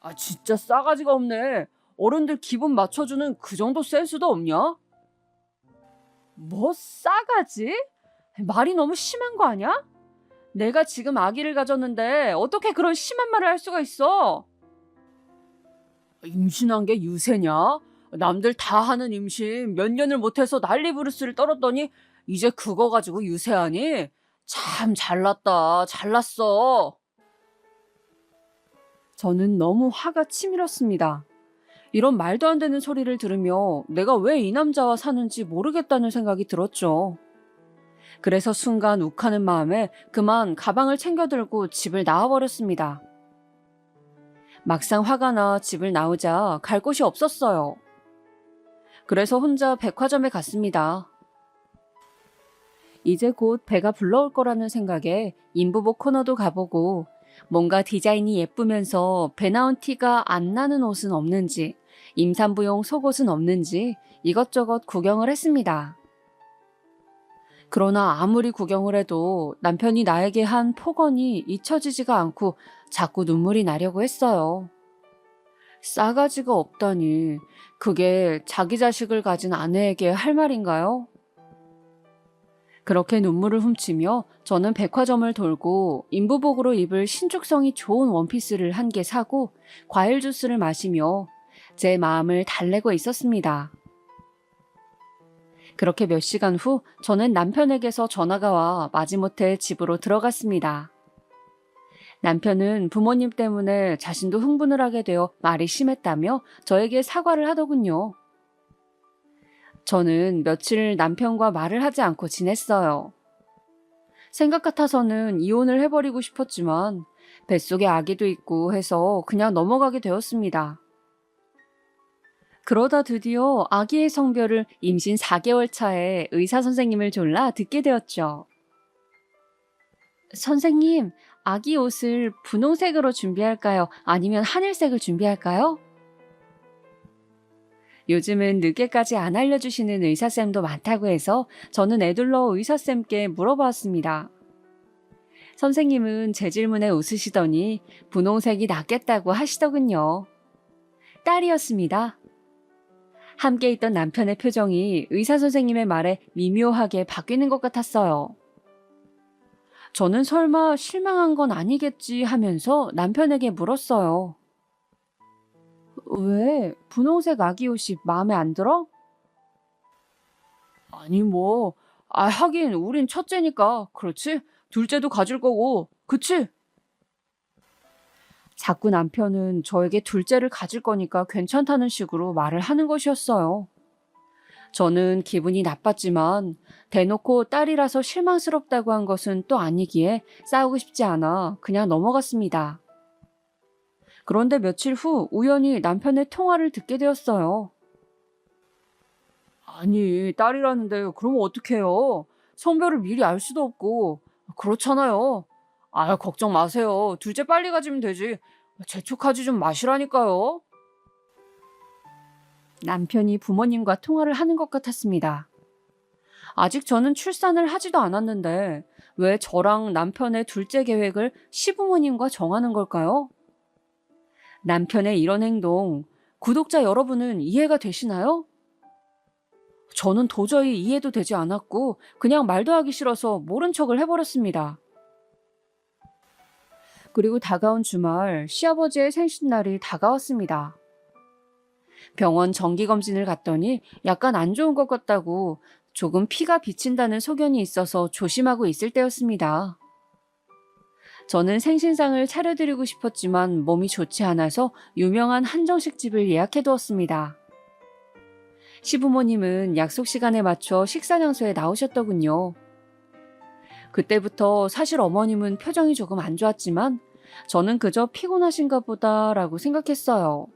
아, 진짜 싸가지가 없네. 어른들 기분 맞춰주는 그 정도 센스도 없냐? 뭐 싸가지? 말이 너무 심한 거 아니야? 내가 지금 아기를 가졌는데 어떻게 그런 심한 말을 할 수가 있어? 임신한 게 유세냐? 남들 다 하는 임신 몇 년을 못해서 난리 부르스를 떨었더니 이제 그거 가지고 유세하니? 참 잘났다. 잘났어. 저는 너무 화가 치밀었습니다. 이런 말도 안 되는 소리를 들으며 내가 왜 이 남자와 사는지 모르겠다는 생각이 들었죠. 그래서 순간 욱하는 마음에 그만 가방을 챙겨 들고 집을 나와버렸습니다. 막상 화가 나 집을 나오자 갈 곳이 없었어요. 그래서 혼자 백화점에 갔습니다. 이제 곧 배가 불러올 거라는 생각에 인부복 코너도 가보고 뭔가 디자인이 예쁘면서 배 나온 티가 안 나는 옷은 없는지, 임산부용 속옷은 없는지 이것저것 구경을 했습니다. 그러나 아무리 구경을 해도 남편이 나에게 한 폭언이 잊혀지지가 않고 자꾸 눈물이 나려고 했어요. 싸가지가 없다니, 그게 자기 자식을 가진 아내에게 할 말인가요? 그렇게 눈물을 훔치며 저는 백화점을 돌고 인부복으로 입을 신축성이 좋은 원피스를 한 개 사고 과일 주스를 마시며 제 마음을 달래고 있었습니다. 그렇게 몇 시간 후 저는 남편에게서 전화가 와 마지못해 집으로 들어갔습니다. 남편은 부모님 때문에 자신도 흥분을 하게 되어 말이 심했다며 저에게 사과를 하더군요. 저는 며칠 남편과 말을 하지 않고 지냈어요. 생각 같아서는 이혼을 해버리고 싶었지만 뱃속에 아기도 있고 해서 그냥 넘어가게 되었습니다. 그러다 드디어 아기의 성별을 임신 4개월 차에 의사 선생님을 졸라 듣게 되었죠. 선생님, 아기 옷을 분홍색으로 준비할까요? 아니면 하늘색을 준비할까요? 요즘은 늦게까지 안 알려주시는 의사쌤도 많다고 해서 저는 애둘러 의사쌤께 물어보았습니다. 선생님은 제 질문에 웃으시더니 분홍색이 낫겠다고 하시더군요. 딸이었습니다. 함께 있던 남편의 표정이 의사 선생님의 말에 미묘하게 바뀌는 것 같았어요. 저는 설마 실망한 건 아니겠지 하면서 남편에게 물었어요. 왜? 분홍색 아기 옷이 마음에 안 들어? 아니 뭐, 하긴 우린 첫째니까 그렇지? 둘째도 가질 거고, 그치? 자꾸 남편은 저에게 둘째를 가질 거니까 괜찮다는 식으로 말을 하는 것이었어요. 저는 기분이 나빴지만 대놓고 딸이라서 실망스럽다고 한 것은 또 아니기에 싸우고 싶지 않아 그냥 넘어갔습니다. 그런데 며칠 후 우연히 남편의 통화를 듣게 되었어요. 아니, 딸이라는데 그러면 어떡해요? 성별을 미리 알 수도 없고. 그렇잖아요. 걱정 마세요. 둘째 빨리 가지면 되지. 재촉하지 좀 마시라니까요. 남편이 부모님과 통화를 하는 것 같았습니다. 아직 저는 출산을 하지도 않았는데 왜 저랑 남편의 둘째 계획을 시부모님과 정하는 걸까요? 남편의 이런 행동, 구독자 여러분은 이해가 되시나요? 저는 도저히 이해도 되지 않았고 그냥 말도 하기 싫어서 모른 척을 해버렸습니다. 그리고 다가온 주말 시아버지의 생신날이 다가왔습니다. 병원 정기검진을 갔더니 약간 안 좋은 것 같다고 조금 피가 비친다는 소견이 있어서 조심하고 있을 때였습니다. 저는 생신상을 차려드리고 싶었지만 몸이 좋지 않아서 유명한 한정식 집을 예약해두었습니다. 시부모님은 약속 시간에 맞춰 식사 장소에 나오셨더군요. 그때부터 사실 어머님은 표정이 조금 안 좋았지만 저는 그저 피곤하신가 보다라고 생각했어요.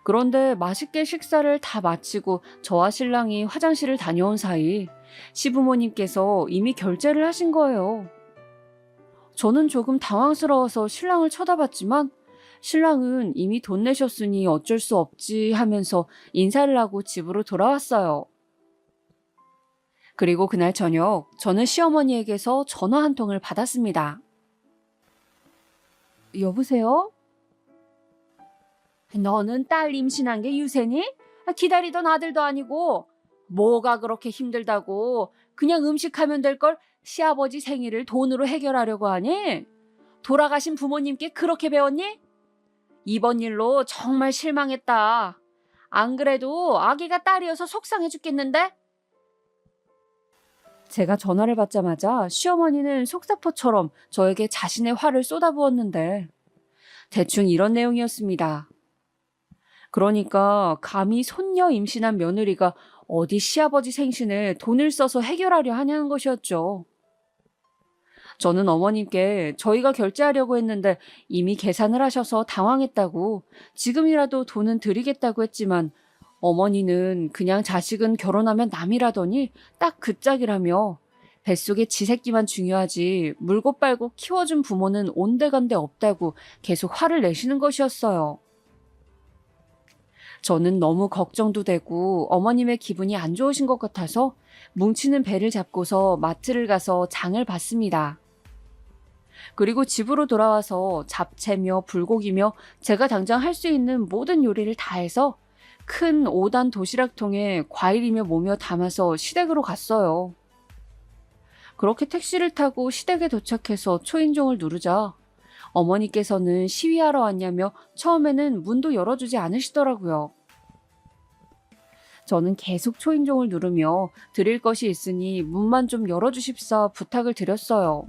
그런데 맛있게 식사를 다 마치고 저와 신랑이 화장실을 다녀온 사이 시부모님께서 이미 결제를 하신 거예요. 저는 조금 당황스러워서 신랑을 쳐다봤지만 신랑은 이미 돈 내셨으니 어쩔 수 없지 하면서 인사를 하고 집으로 돌아왔어요. 그리고 그날 저녁 저는 시어머니에게서 전화 한 통을 받았습니다. 여보세요? 너는 딸 임신한 게 유세니? 기다리던 아들도 아니고 뭐가 그렇게 힘들다고 그냥 음식하면 될 걸 시아버지 생일을 돈으로 해결하려고 하니? 돌아가신 부모님께 그렇게 배웠니? 이번 일로 정말 실망했다. 안 그래도 아기가 딸이어서 속상해 죽겠는데? 제가 전화를 받자마자 시어머니는 속사포처럼 저에게 자신의 화를 쏟아부었는데 대충 이런 내용이었습니다. 그러니까 감히 손녀 임신한 며느리가 어디 시아버지 생신에 돈을 써서 해결하려 하냐는 것이었죠. 저는 어머님께 저희가 결제하려고 했는데 이미 계산을 하셔서 당황했다고 지금이라도 돈은 드리겠다고 했지만 어머니는 그냥 자식은 결혼하면 남이라더니 딱 그 짝이라며 뱃속의 지 새끼만 중요하지 물고 빨고 키워준 부모는 온데간데 없다고 계속 화를 내시는 것이었어요. 저는 너무 걱정도 되고 어머님의 기분이 안 좋으신 것 같아서 뭉치는 배를 잡고서 마트를 가서 장을 봤습니다. 그리고 집으로 돌아와서 잡채며 불고기며 제가 당장 할 수 있는 모든 요리를 다 해서 큰 5단 도시락통에 과일이며 뭐며 담아서 시댁으로 갔어요. 그렇게 택시를 타고 시댁에 도착해서 초인종을 누르자 어머니께서는 시위하러 왔냐며 처음에는 문도 열어주지 않으시더라고요. 저는 계속 초인종을 누르며 드릴 것이 있으니 문만 좀 열어주십사 부탁을 드렸어요.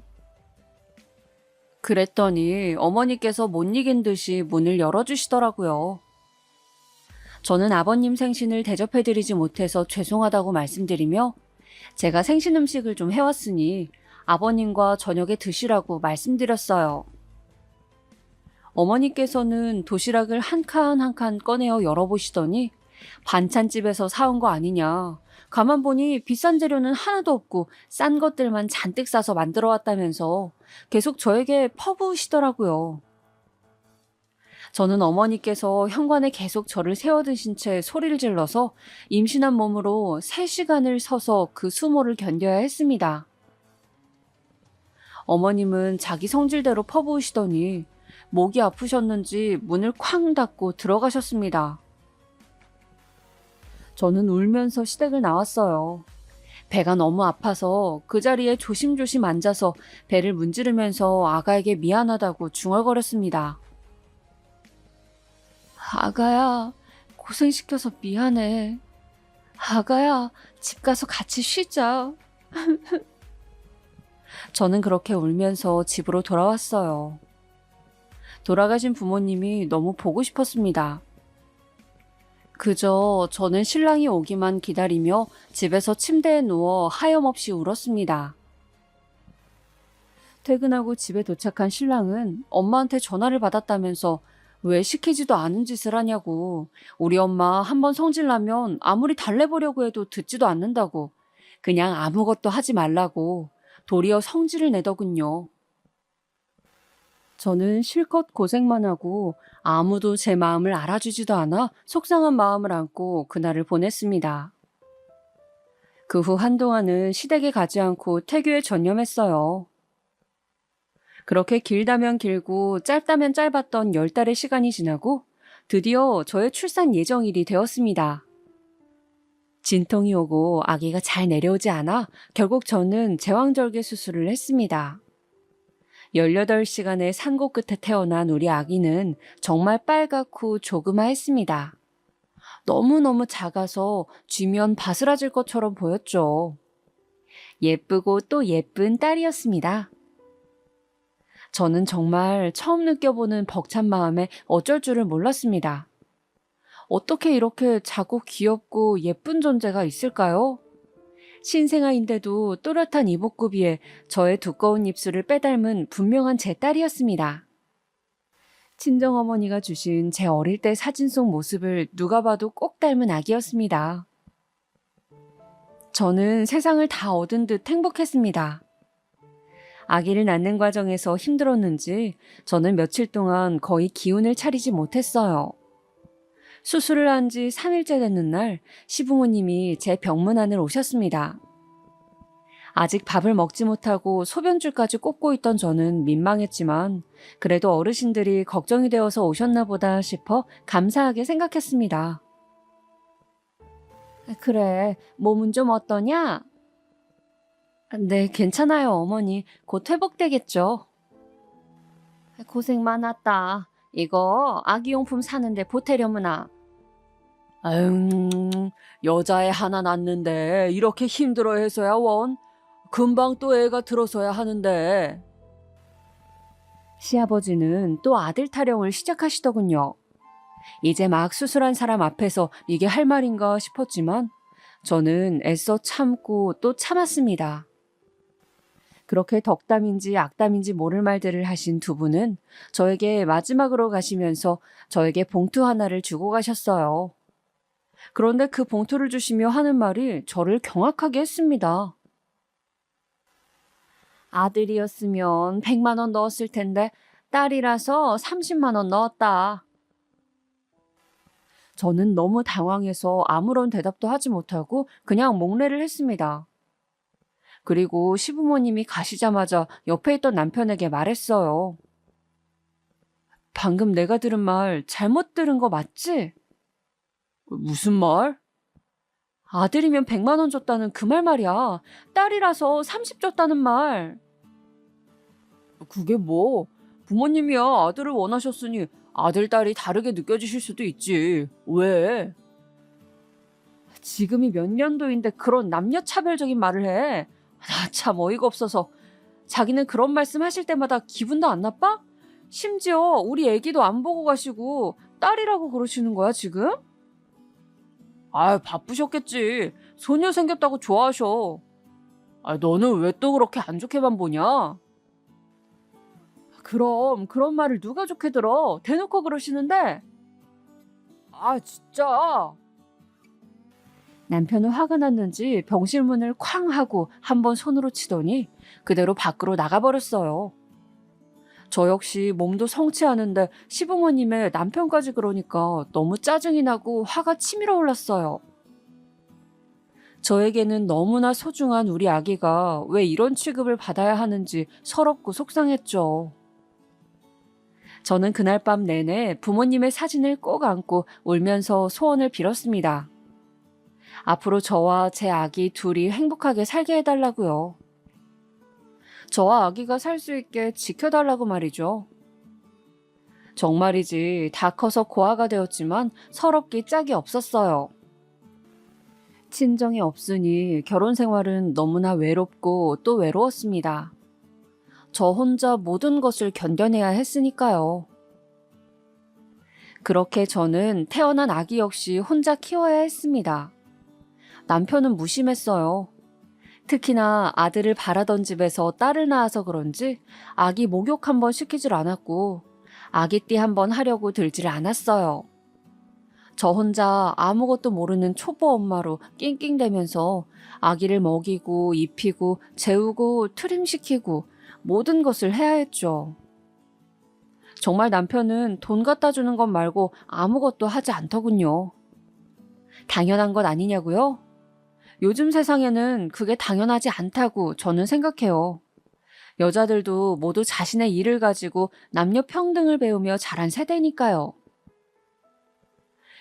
그랬더니 어머니께서 못 이긴 듯이 문을 열어주시더라고요. 저는 아버님 생신을 대접해드리지 못해서 죄송하다고 말씀드리며 제가 생신 음식을 좀 해왔으니 아버님과 저녁에 드시라고 말씀드렸어요. 어머니께서는 도시락을 한 칸 한 칸 꺼내어 열어보시더니 반찬집에서 사온 거 아니냐. 가만 보니 비싼 재료는 하나도 없고 싼 것들만 잔뜩 싸서 만들어 왔다면서 계속 저에게 퍼부으시더라고요. 저는 어머니께서 현관에 계속 저를 세워두신 채 소리를 질러서 임신한 몸으로 3시간을 서서 그 수모를 견뎌야 했습니다. 어머님은 자기 성질대로 퍼부으시더니 목이 아프셨는지 문을 쾅 닫고 들어가셨습니다. 저는 울면서 시댁을 나왔어요. 배가 너무 아파서 그 자리에 조심조심 앉아서 배를 문지르면서 아가에게 미안하다고 중얼거렸습니다. 아가야, 고생시켜서 미안해. 아가야, 집 가서 같이 쉬자. 저는 그렇게 울면서 집으로 돌아왔어요. 돌아가신 부모님이 너무 보고 싶었습니다. 그저 저는 신랑이 오기만 기다리며 집에서 침대에 누워 하염없이 울었습니다. 퇴근하고 집에 도착한 신랑은 엄마한테 전화를 받았다면서 왜 시키지도 않은 짓을 하냐고, 우리 엄마 한번 성질나면 아무리 달래보려고 해도 듣지도 않는다고, 그냥 아무것도 하지 말라고 도리어 성질을 내더군요. 저는 실컷 고생만 하고 아무도 제 마음을 알아주지도 않아 속상한 마음을 안고 그날을 보냈습니다. 그 후 한동안은 시댁에 가지 않고 태교에 전념했어요. 그렇게 길다면 길고 짧다면 짧았던 10달의 시간이 지나고 드디어 저의 출산 예정일이 되었습니다. 진통이 오고 아기가 잘 내려오지 않아 결국 저는 제왕절개 수술을 했습니다. 18시간의 산고 끝에 태어난 우리 아기는 정말 빨갛고 조그마했습니다. 너무너무 작아서 쥐면 바스라질 것처럼 보였죠. 예쁘고 또 예쁜 딸이었습니다. 저는 정말 처음 느껴보는 벅찬 마음에 어쩔 줄을 몰랐습니다. 어떻게 이렇게 작고 귀엽고 예쁜 존재가 있을까요? 신생아인데도 또렷한 이목구비에 저의 두꺼운 입술을 빼닮은 분명한 제 딸이었습니다. 친정어머니가 주신 제 어릴 때 사진 속 모습을 누가 봐도 꼭 닮은 아기였습니다. 저는 세상을 다 얻은 듯 행복했습니다. 아기를 낳는 과정에서 힘들었는지 저는 며칠 동안 거의 기운을 차리지 못했어요. 수술을 한 지 3일째 됐는 날 시부모님이 제 병문안을 오셨습니다. 아직 밥을 먹지 못하고 소변줄까지 꽂고 있던 저는 민망했지만 그래도 어르신들이 걱정이 되어서 오셨나 보다 싶어 감사하게 생각했습니다. 그래, 몸은 좀 어떠냐? 네, 괜찮아요, 어머니. 곧 회복되겠죠. 고생 많았다. 이거 아기용품 사는데 보태려무나. 아유, 여자애 하나 낳는데 이렇게 힘들어해서야 원. 금방 또 애가 들어서야 하는데. 시아버지는 또 아들 타령을 시작하시더군요. 이제 막 수술한 사람 앞에서 이게 할 말인가 싶었지만 저는 애써 참고 또 참았습니다. 그렇게 덕담인지 악담인지 모를 말들을 하신 두 분은 저에게 마지막으로 가시면서 저에게 봉투 하나를 주고 가셨어요. 그런데 그 봉투를 주시며 하는 말이 저를 경악하게 했습니다. 아들이었으면 100만 원 넣었을 텐데 딸이라서 30만 원 넣었다. 저는 너무 당황해서 아무런 대답도 하지 못하고 그냥 목례를 했습니다. 그리고 시부모님이 가시자마자 옆에 있던 남편에게 말했어요. 방금 내가 들은 말 잘못 들은 거 맞지? 무슨 말? 아들이면 100만 원 줬다는 그 말 말이야. 딸이라서 30 줬다는 말. 그게 뭐? 부모님이야 아들을 원하셨으니 아들, 딸이 다르게 느껴지실 수도 있지. 왜? 지금이 몇 년도인데 그런 남녀차별적인 말을 해. 나 참 어이가 없어서. 자기는 그런 말씀 하실 때마다 기분도 안 나빠? 심지어 우리 애기도 안 보고 가시고 딸이라고 그러시는 거야 지금? 아, 바쁘셨겠지. 소녀 생겼다고 좋아하셔. 아, 너는 왜 또 그렇게 안 좋게만 보냐? 그럼 그런 말을 누가 좋게 들어? 대놓고 그러시는데. 아, 진짜. 남편은 화가 났는지 병실문을 쾅 하고 한 번 손으로 치더니 그대로 밖으로 나가버렸어요. 저 역시 몸도 성취하는데 시부모님의 남편까지 그러니까 너무 짜증이 나고 화가 치밀어 올랐어요. 저에게는 너무나 소중한 우리 아기가 왜 이런 취급을 받아야 하는지 서럽고 속상했죠. 저는 그날 밤 내내 부모님의 사진을 꼭 안고 울면서 소원을 빌었습니다. 앞으로 저와 제 아기 둘이 행복하게 살게 해달라고요. 저와 아기가 살 수 있게 지켜달라고 말이죠. 정말이지 다 커서 고아가 되었지만 서럽기 짝이 없었어요. 친정이 없으니 결혼 생활은 너무나 외롭고 또 외로웠습니다. 저 혼자 모든 것을 견뎌내야 했으니까요. 그렇게 저는 태어난 아기 역시 혼자 키워야 했습니다. 남편은 무심했어요. 특히나 아들을 바라던 집에서 딸을 낳아서 그런지 아기 목욕 한번 시키질 않았고 아기띠 한번 하려고 들지를 않았어요. 저 혼자 아무것도 모르는 초보 엄마로 낑낑대면서 아기를 먹이고 입히고 재우고 트림시키고 모든 것을 해야 했죠. 정말 남편은 돈 갖다 주는 것 말고 아무것도 하지 않더군요. 당연한 것 아니냐고요? 요즘 세상에는 그게 당연하지 않다고 저는 생각해요. 여자들도 모두 자신의 일을 가지고 남녀 평등을 배우며 자란 세대니까요.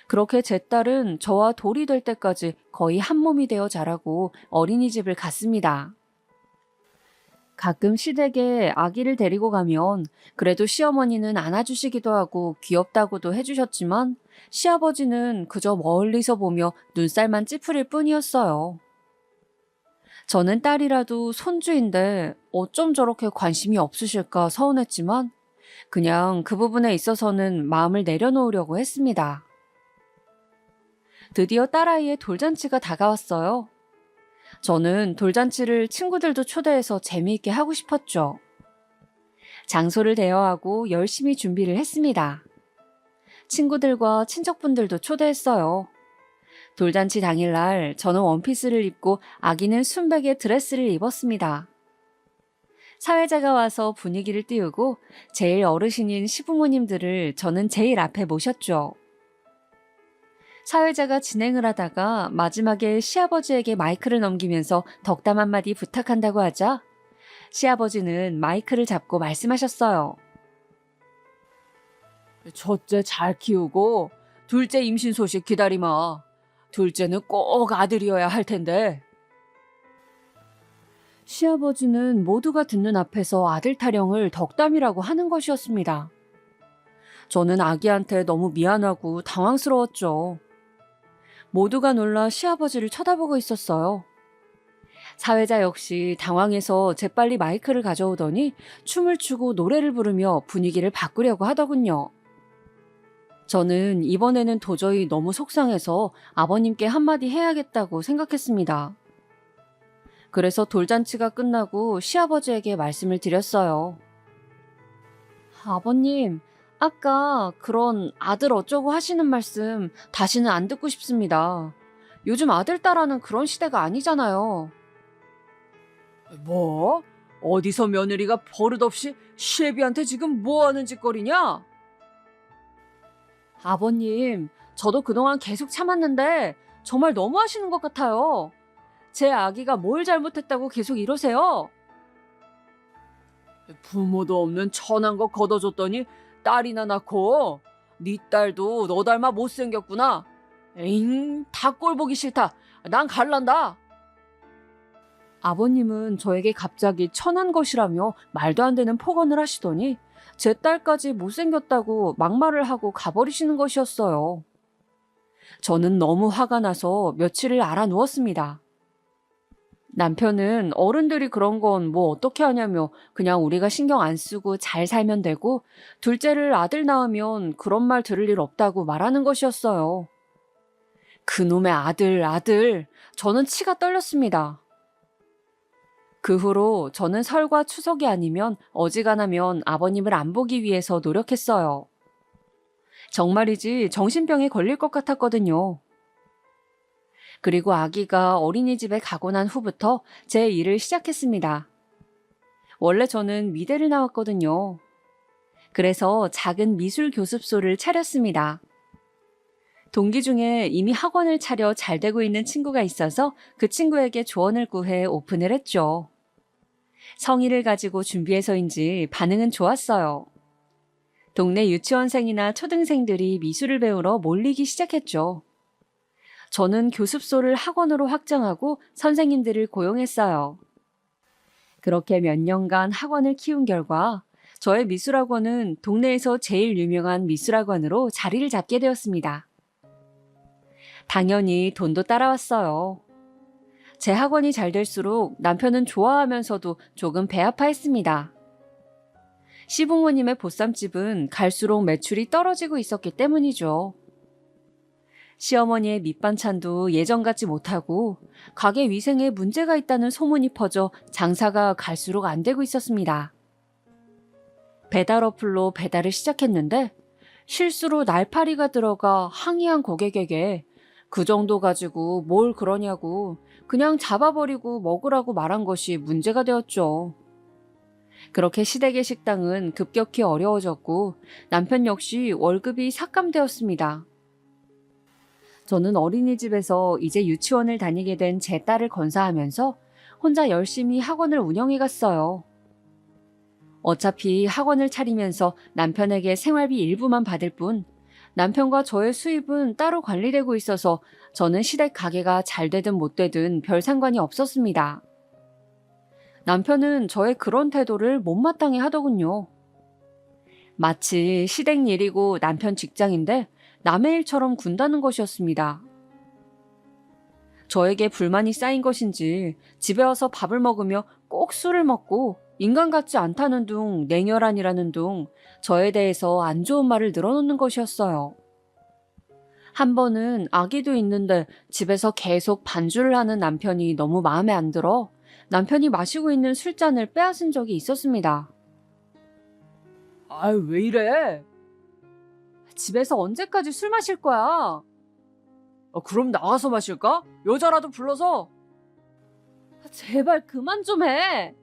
그렇게 제 딸은 저와 돌이 될 때까지 거의 한 몸이 되어 자라고 어린이집을 갔습니다. 가끔 시댁에 아기를 데리고 가면 그래도 시어머니는 안아주시기도 하고 귀엽다고도 해주셨지만 시아버지는 그저 멀리서 보며 눈살만 찌푸릴 뿐이었어요. 저는 딸이라도 손주인데 어쩜 저렇게 관심이 없으실까 서운했지만 그냥 그 부분에 있어서는 마음을 내려놓으려고 했습니다. 드디어 딸아이의 돌잔치가 다가왔어요. 저는 돌잔치를 친구들도 초대해서 재미있게 하고 싶었죠. 장소를 대여하고 열심히 준비를 했습니다. 친구들과 친척분들도 초대했어요. 돌잔치 당일날 저는 원피스를 입고 아기는 순백의 드레스를 입었습니다. 사회자가 와서 분위기를 띄우고 제일 어르신인 시부모님들을 저는 제일 앞에 모셨죠. 사회자가 진행을 하다가 마지막에 시아버지에게 마이크를 넘기면서 덕담 한마디 부탁한다고 하자 시아버지는 마이크를 잡고 말씀하셨어요. 첫째 잘 키우고 둘째 임신 소식 기다리마. 둘째는 꼭 아들이어야 할 텐데. 시아버지는 모두가 듣는 앞에서 아들 타령을 덕담이라고 하는 것이었습니다. 저는 아기한테 너무 미안하고 당황스러웠죠. 모두가 놀라 시아버지를 쳐다보고 있었어요. 사회자 역시 당황해서 재빨리 마이크를 가져오더니 춤을 추고 노래를 부르며 분위기를 바꾸려고 하더군요. 저는 이번에는 도저히 너무 속상해서 아버님께 한마디 해야겠다고 생각했습니다. 그래서 돌잔치가 끝나고 시아버지에게 말씀을 드렸어요. 아버님, 아까 그런 아들 어쩌고 하시는 말씀 다시는 안 듣고 싶습니다. 요즘 아들 딸하는 그런 시대가 아니잖아요. 뭐? 어디서 며느리가 버릇없이 시애비한테 지금 뭐 하는 짓거리냐? 아버님, 저도 그동안 계속 참았는데 정말 너무하시는 것 같아요. 제 아기가 뭘 잘못했다고 계속 이러세요? 부모도 없는 천한 거 걷어줬더니 딸이나 낳고 네 딸도 너 닮아 못생겼구나. 에잉, 다 꼴 보기 싫다. 난 갈란다. 아버님은 저에게 갑자기 천한 것이라며 말도 안 되는 폭언을 하시더니 제 딸까지 못생겼다고 막말을 하고 가버리시는 것이었어요. 저는 너무 화가 나서 며칠을 알아 누웠습니다. 남편은 어른들이 그런 건 뭐 어떻게 하냐며 그냥 우리가 신경 안 쓰고 잘 살면 되고 둘째를 아들 낳으면 그런 말 들을 일 없다고 말하는 것이었어요. 그놈의 아들. 저는 치가 떨렸습니다. 그 후로 저는 설과 추석이 아니면 어지간하면 아버님을 안 보기 위해서 노력했어요. 정말이지 정신병에 걸릴 것 같았거든요. 그리고 아기가 어린이집에 가고 난 후부터 제 일을 시작했습니다. 원래 저는 미대를 나왔거든요. 그래서 작은 미술 교습소를 차렸습니다. 동기 중에 이미 학원을 차려 잘 되고 있는 친구가 있어서 그 친구에게 조언을 구해 오픈을 했죠. 성의를 가지고 준비해서인지 반응은 좋았어요. 동네 유치원생이나 초등생들이 미술을 배우러 몰리기 시작했죠. 저는 교습소를 학원으로 확장하고 선생님들을 고용했어요. 그렇게 몇 년간 학원을 키운 결과 저의 미술학원은 동네에서 제일 유명한 미술학원으로 자리를 잡게 되었습니다. 당연히 돈도 따라왔어요. 제 학원이 잘 될수록 남편은 좋아하면서도 조금 배 아파했습니다. 시부모님의 보쌈집은 갈수록 매출이 떨어지고 있었기 때문이죠. 시어머니의 밑반찬도 예전 같지 못하고 가게 위생에 문제가 있다는 소문이 퍼져 장사가 갈수록 안 되고 있었습니다. 배달 어플로 배달을 시작했는데 실수로 날파리가 들어가 항의한 고객에게 그 정도 가지고 뭘 그러냐고 그냥 잡아버리고 먹으라고 말한 것이 문제가 되었죠. 그렇게 시댁의 식당은 급격히 어려워졌고 남편 역시 월급이 삭감되었습니다. 저는 어린이집에서 이제 유치원을 다니게 된 제 딸을 건사하면서 혼자 열심히 학원을 운영해 갔어요. 어차피 학원을 차리면서 남편에게 생활비 일부만 받을 뿐 남편과 저의 수입은 따로 관리되고 있어서 저는 시댁 가게가 잘 되든 못 되든 별 상관이 없었습니다. 남편은 저의 그런 태도를 못마땅해 하더군요. 마치 시댁 일이고 남편 직장인데 남의 일처럼 군다는 것이었습니다. 저에게 불만이 쌓인 것인지 집에 와서 밥을 먹으며 꼭 술을 먹고 인간 같지 않다는 둥, 냉혈한이라는 둥 저에 대해서 안 좋은 말을 늘어놓는 것이었어요. 한 번은 아기도 있는데 집에서 계속 반주를 하는 남편이 너무 마음에 안 들어 남편이 마시고 있는 술잔을 빼앗은 적이 있었습니다. 아유, 왜 이래? 집에서 언제까지 술 마실 거야? 그럼 나가서 마실까? 여자라도 불러서. 제발 그만 좀 해.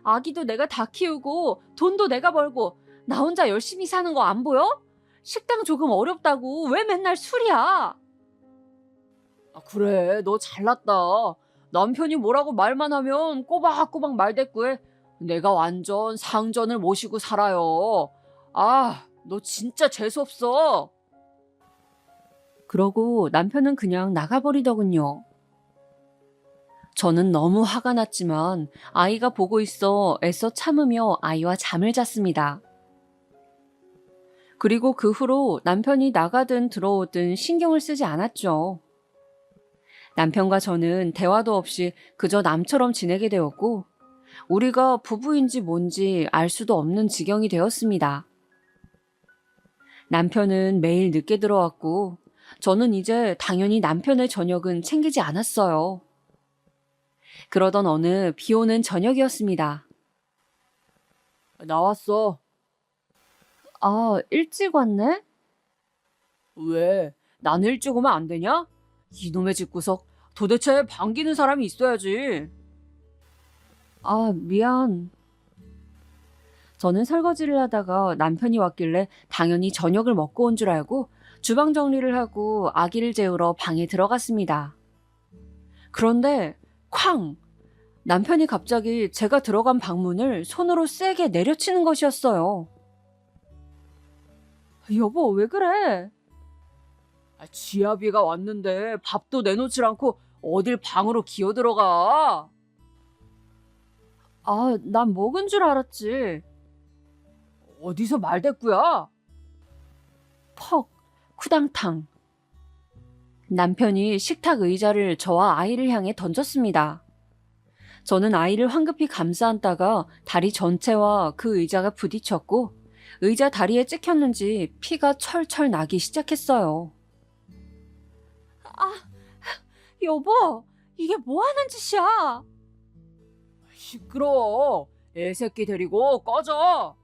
아기도 내가 다 키우고 돈도 내가 벌고 나 혼자 열심히 사는 거 안 보여? 식당 조금 어렵다고 왜 맨날 술이야? 그래, 너 잘났다. 남편이 뭐라고 말만 하면 꼬박꼬박 말대꾸해. 내가 완전 상전을 모시고 살아요. 아, 너 진짜 재수없어. 그러고 남편은 그냥 나가버리더군요. 저는 너무 화가 났지만 아이가 보고 있어 애써 참으며 아이와 잠을 잤습니다. 그리고 그 후로 남편이 나가든 들어오든 신경을 쓰지 않았죠. 남편과 저는 대화도 없이 그저 남처럼 지내게 되었고 우리가 부부인지 뭔지 알 수도 없는 지경이 되었습니다. 남편은 매일 늦게 들어왔고 저는 이제 당연히 남편의 저녁은 챙기지 않았어요. 그러던 어느 비 오는 저녁이었습니다. 나왔어. 아, 일찍 왔네? 왜? 난 일찍 오면 안 되냐? 이놈의 집구석, 도대체 반기는 사람이 있어야지. 아, 미안. 저는 설거지를 하다가 남편이 왔길래 당연히 저녁을 먹고 온 줄 알고 주방 정리를 하고 아기를 재우러 방에 들어갔습니다. 그런데 쾅! 남편이 갑자기 제가 들어간 방문을 손으로 세게 내려치는 것이었어요. 여보, 왜 그래? 지아비가 왔는데 밥도 내놓질 않고 어딜 방으로 기어들어가? 아, 난 먹은 줄 알았지. 어디서 말대꾸야? 퍽, 쿠당탕. 남편이 식탁 의자를 저와 아이를 향해 던졌습니다. 저는 아이를 황급히 감싸 안다가 다리 전체와 그 의자가 부딪혔고 의자 다리에 찍혔는지 피가 철철 나기 시작했어요. 아, 여보, 이게 뭐 하는 짓이야? 시끄러워. 애새끼 데리고 꺼져.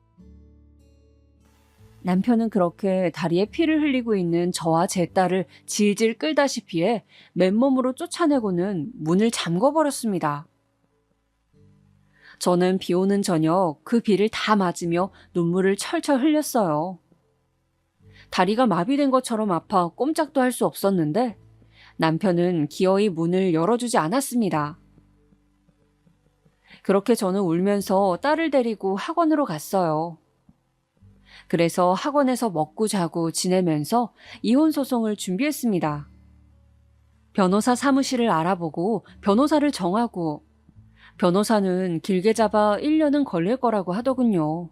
남편은 그렇게 다리에 피를 흘리고 있는 저와 제 딸을 질질 끌다시피 해 맨몸으로 쫓아내고는 문을 잠궈버렸습니다. 저는 비 오는 저녁 그 비를 다 맞으며 눈물을 철철 흘렸어요. 다리가 마비된 것처럼 아파 꼼짝도 할 수 없었는데 남편은 기어이 문을 열어주지 않았습니다. 그렇게 저는 울면서 딸을 데리고 학원으로 갔어요. 그래서 학원에서 먹고 자고 지내면서 이혼 소송을 준비했습니다. 변호사 사무실을 알아보고 변호사를 정하고 변호사는 길게 잡아 1년은 걸릴 거라고 하더군요.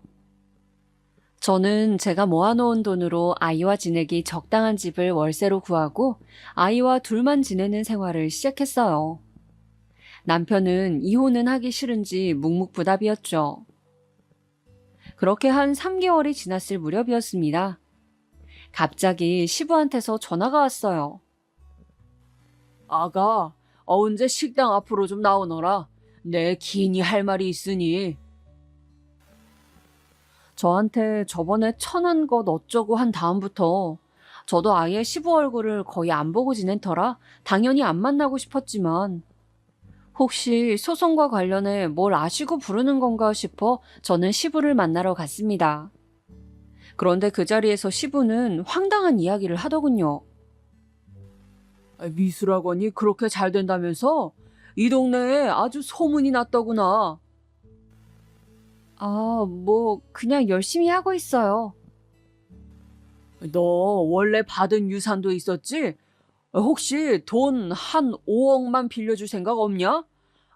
저는 제가 모아놓은 돈으로 아이와 지내기 적당한 집을 월세로 구하고 아이와 둘만 지내는 생활을 시작했어요. 남편은 이혼은 하기 싫은지 묵묵부답이었죠. 그렇게 한 3개월이 지났을 무렵이었습니다. 갑자기 시부한테서 전화가 왔어요. 아가, 언제 식당 앞으로 좀 나오너라. 내 긴히 할 말이 있으니. 저한테 저번에 천한 것 어쩌고 한 다음부터 저도 아예 시부 얼굴을 거의 안 보고 지낸 터라 당연히 안 만나고 싶었지만 혹시 소송과 관련해 뭘 아시고 부르는 건가 싶어 저는 시부를 만나러 갔습니다. 그런데 그 자리에서 시부는 황당한 이야기를 하더군요. 미술학원이 그렇게 잘 된다면서? 이 동네에 아주 소문이 났더구나. 뭐 그냥 열심히 하고 있어요. 너 원래 받은 유산도 있었지? 혹시 돈 한 5억만 빌려줄 생각 없냐?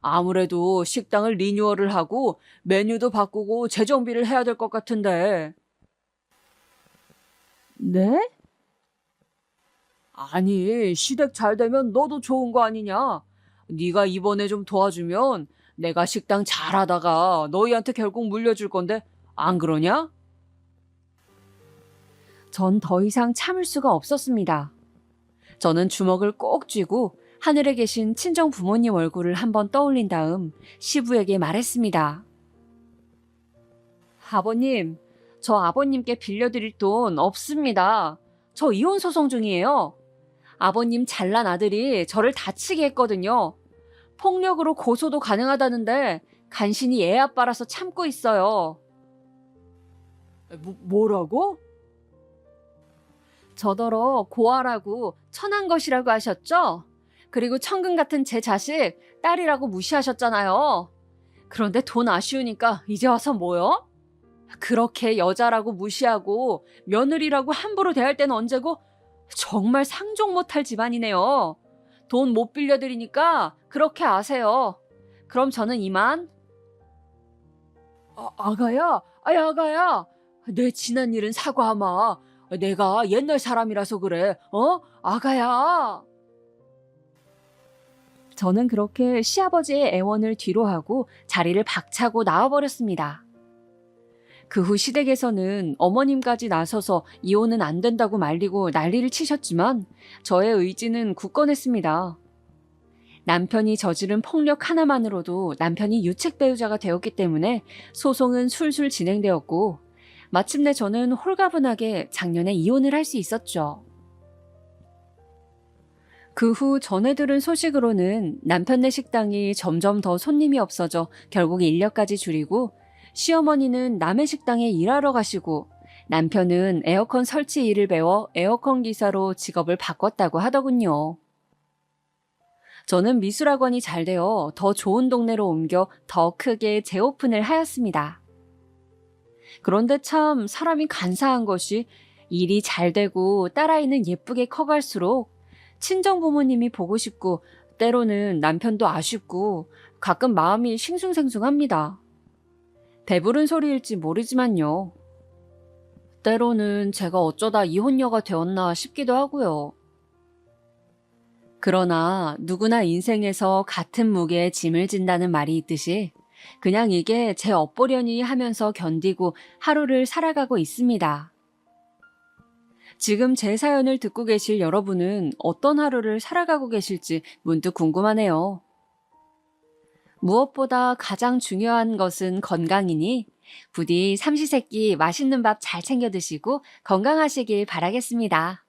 아무래도 식당을 리뉴얼을 하고 메뉴도 바꾸고 재정비를 해야 될 것 같은데. 네? 아니, 시댁 잘 되면 너도 좋은 거 아니냐? 네가 이번에 좀 도와주면 내가 식당 잘하다가 너희한테 결국 물려줄 건데 안 그러냐? 전 더 이상 참을 수가 없었습니다. 저는 주먹을 꼭 쥐고 하늘에 계신 친정 부모님 얼굴을 한번 떠올린 다음 시부에게 말했습니다. 아버님, 저 아버님께 빌려드릴 돈 없습니다. 저 이혼 소송 중이에요. 아버님 잘난 아들이 저를 다치게 했거든요. 폭력으로 고소도 가능하다는데 간신히 애 아빠라서 참고 있어요. 뭐라고? 저더러 고아라고 천한 것이라고 하셨죠? 그리고 천금 같은 제 자식 딸이라고 무시하셨잖아요. 그런데 돈 아쉬우니까 이제 와서 뭐요? 그렇게 여자라고 무시하고 며느리라고 함부로 대할 때는 언제고 정말 상종 못할 집안이네요. 돈 못 빌려드리니까 그렇게 아세요. 그럼 저는 이만. 아가야, 아가야. 내 지난 일은 사과하마. 내가 옛날 사람이라서 그래. 아가야. 저는 그렇게 시아버지의 애원을 뒤로하고 자리를 박차고 나와버렸습니다. 그 후 시댁에서는 어머님까지 나서서 이혼은 안 된다고 말리고 난리를 치셨지만 저의 의지는 굳건했습니다. 남편이 저지른 폭력 하나만으로도 남편이 유책 배우자가 되었기 때문에 소송은 술술 진행되었고 마침내 저는 홀가분하게 작년에 이혼을 할 수 있었죠. 그 후 전해 들은 소식으로는 남편네 식당이 점점 더 손님이 없어져 결국 인력까지 줄이고 시어머니는 남의 식당에 일하러 가시고 남편은 에어컨 설치 일을 배워 에어컨 기사로 직업을 바꿨다고 하더군요. 저는 미술학원이 잘 되어 더 좋은 동네로 옮겨 더 크게 재오픈을 하였습니다. 그런데 참 사람이 간사한 것이 일이 잘 되고 딸아이는 예쁘게 커갈수록 친정 부모님이 보고 싶고 때로는 남편도 아쉽고 가끔 마음이 싱숭생숭합니다. 배부른 소리일지 모르지만요. 때로는 제가 어쩌다 이혼녀가 되었나 싶기도 하고요. 그러나 누구나 인생에서 같은 무게의 짐을 진다는 말이 있듯이 그냥 이게 제 업보려니 하면서 견디고 하루를 살아가고 있습니다. 지금 제 사연을 듣고 계실 여러분은 어떤 하루를 살아가고 계실지 문득 궁금하네요. 무엇보다 가장 중요한 것은 건강이니 부디 삼시세끼 맛있는 밥 잘 챙겨 드시고 건강하시길 바라겠습니다.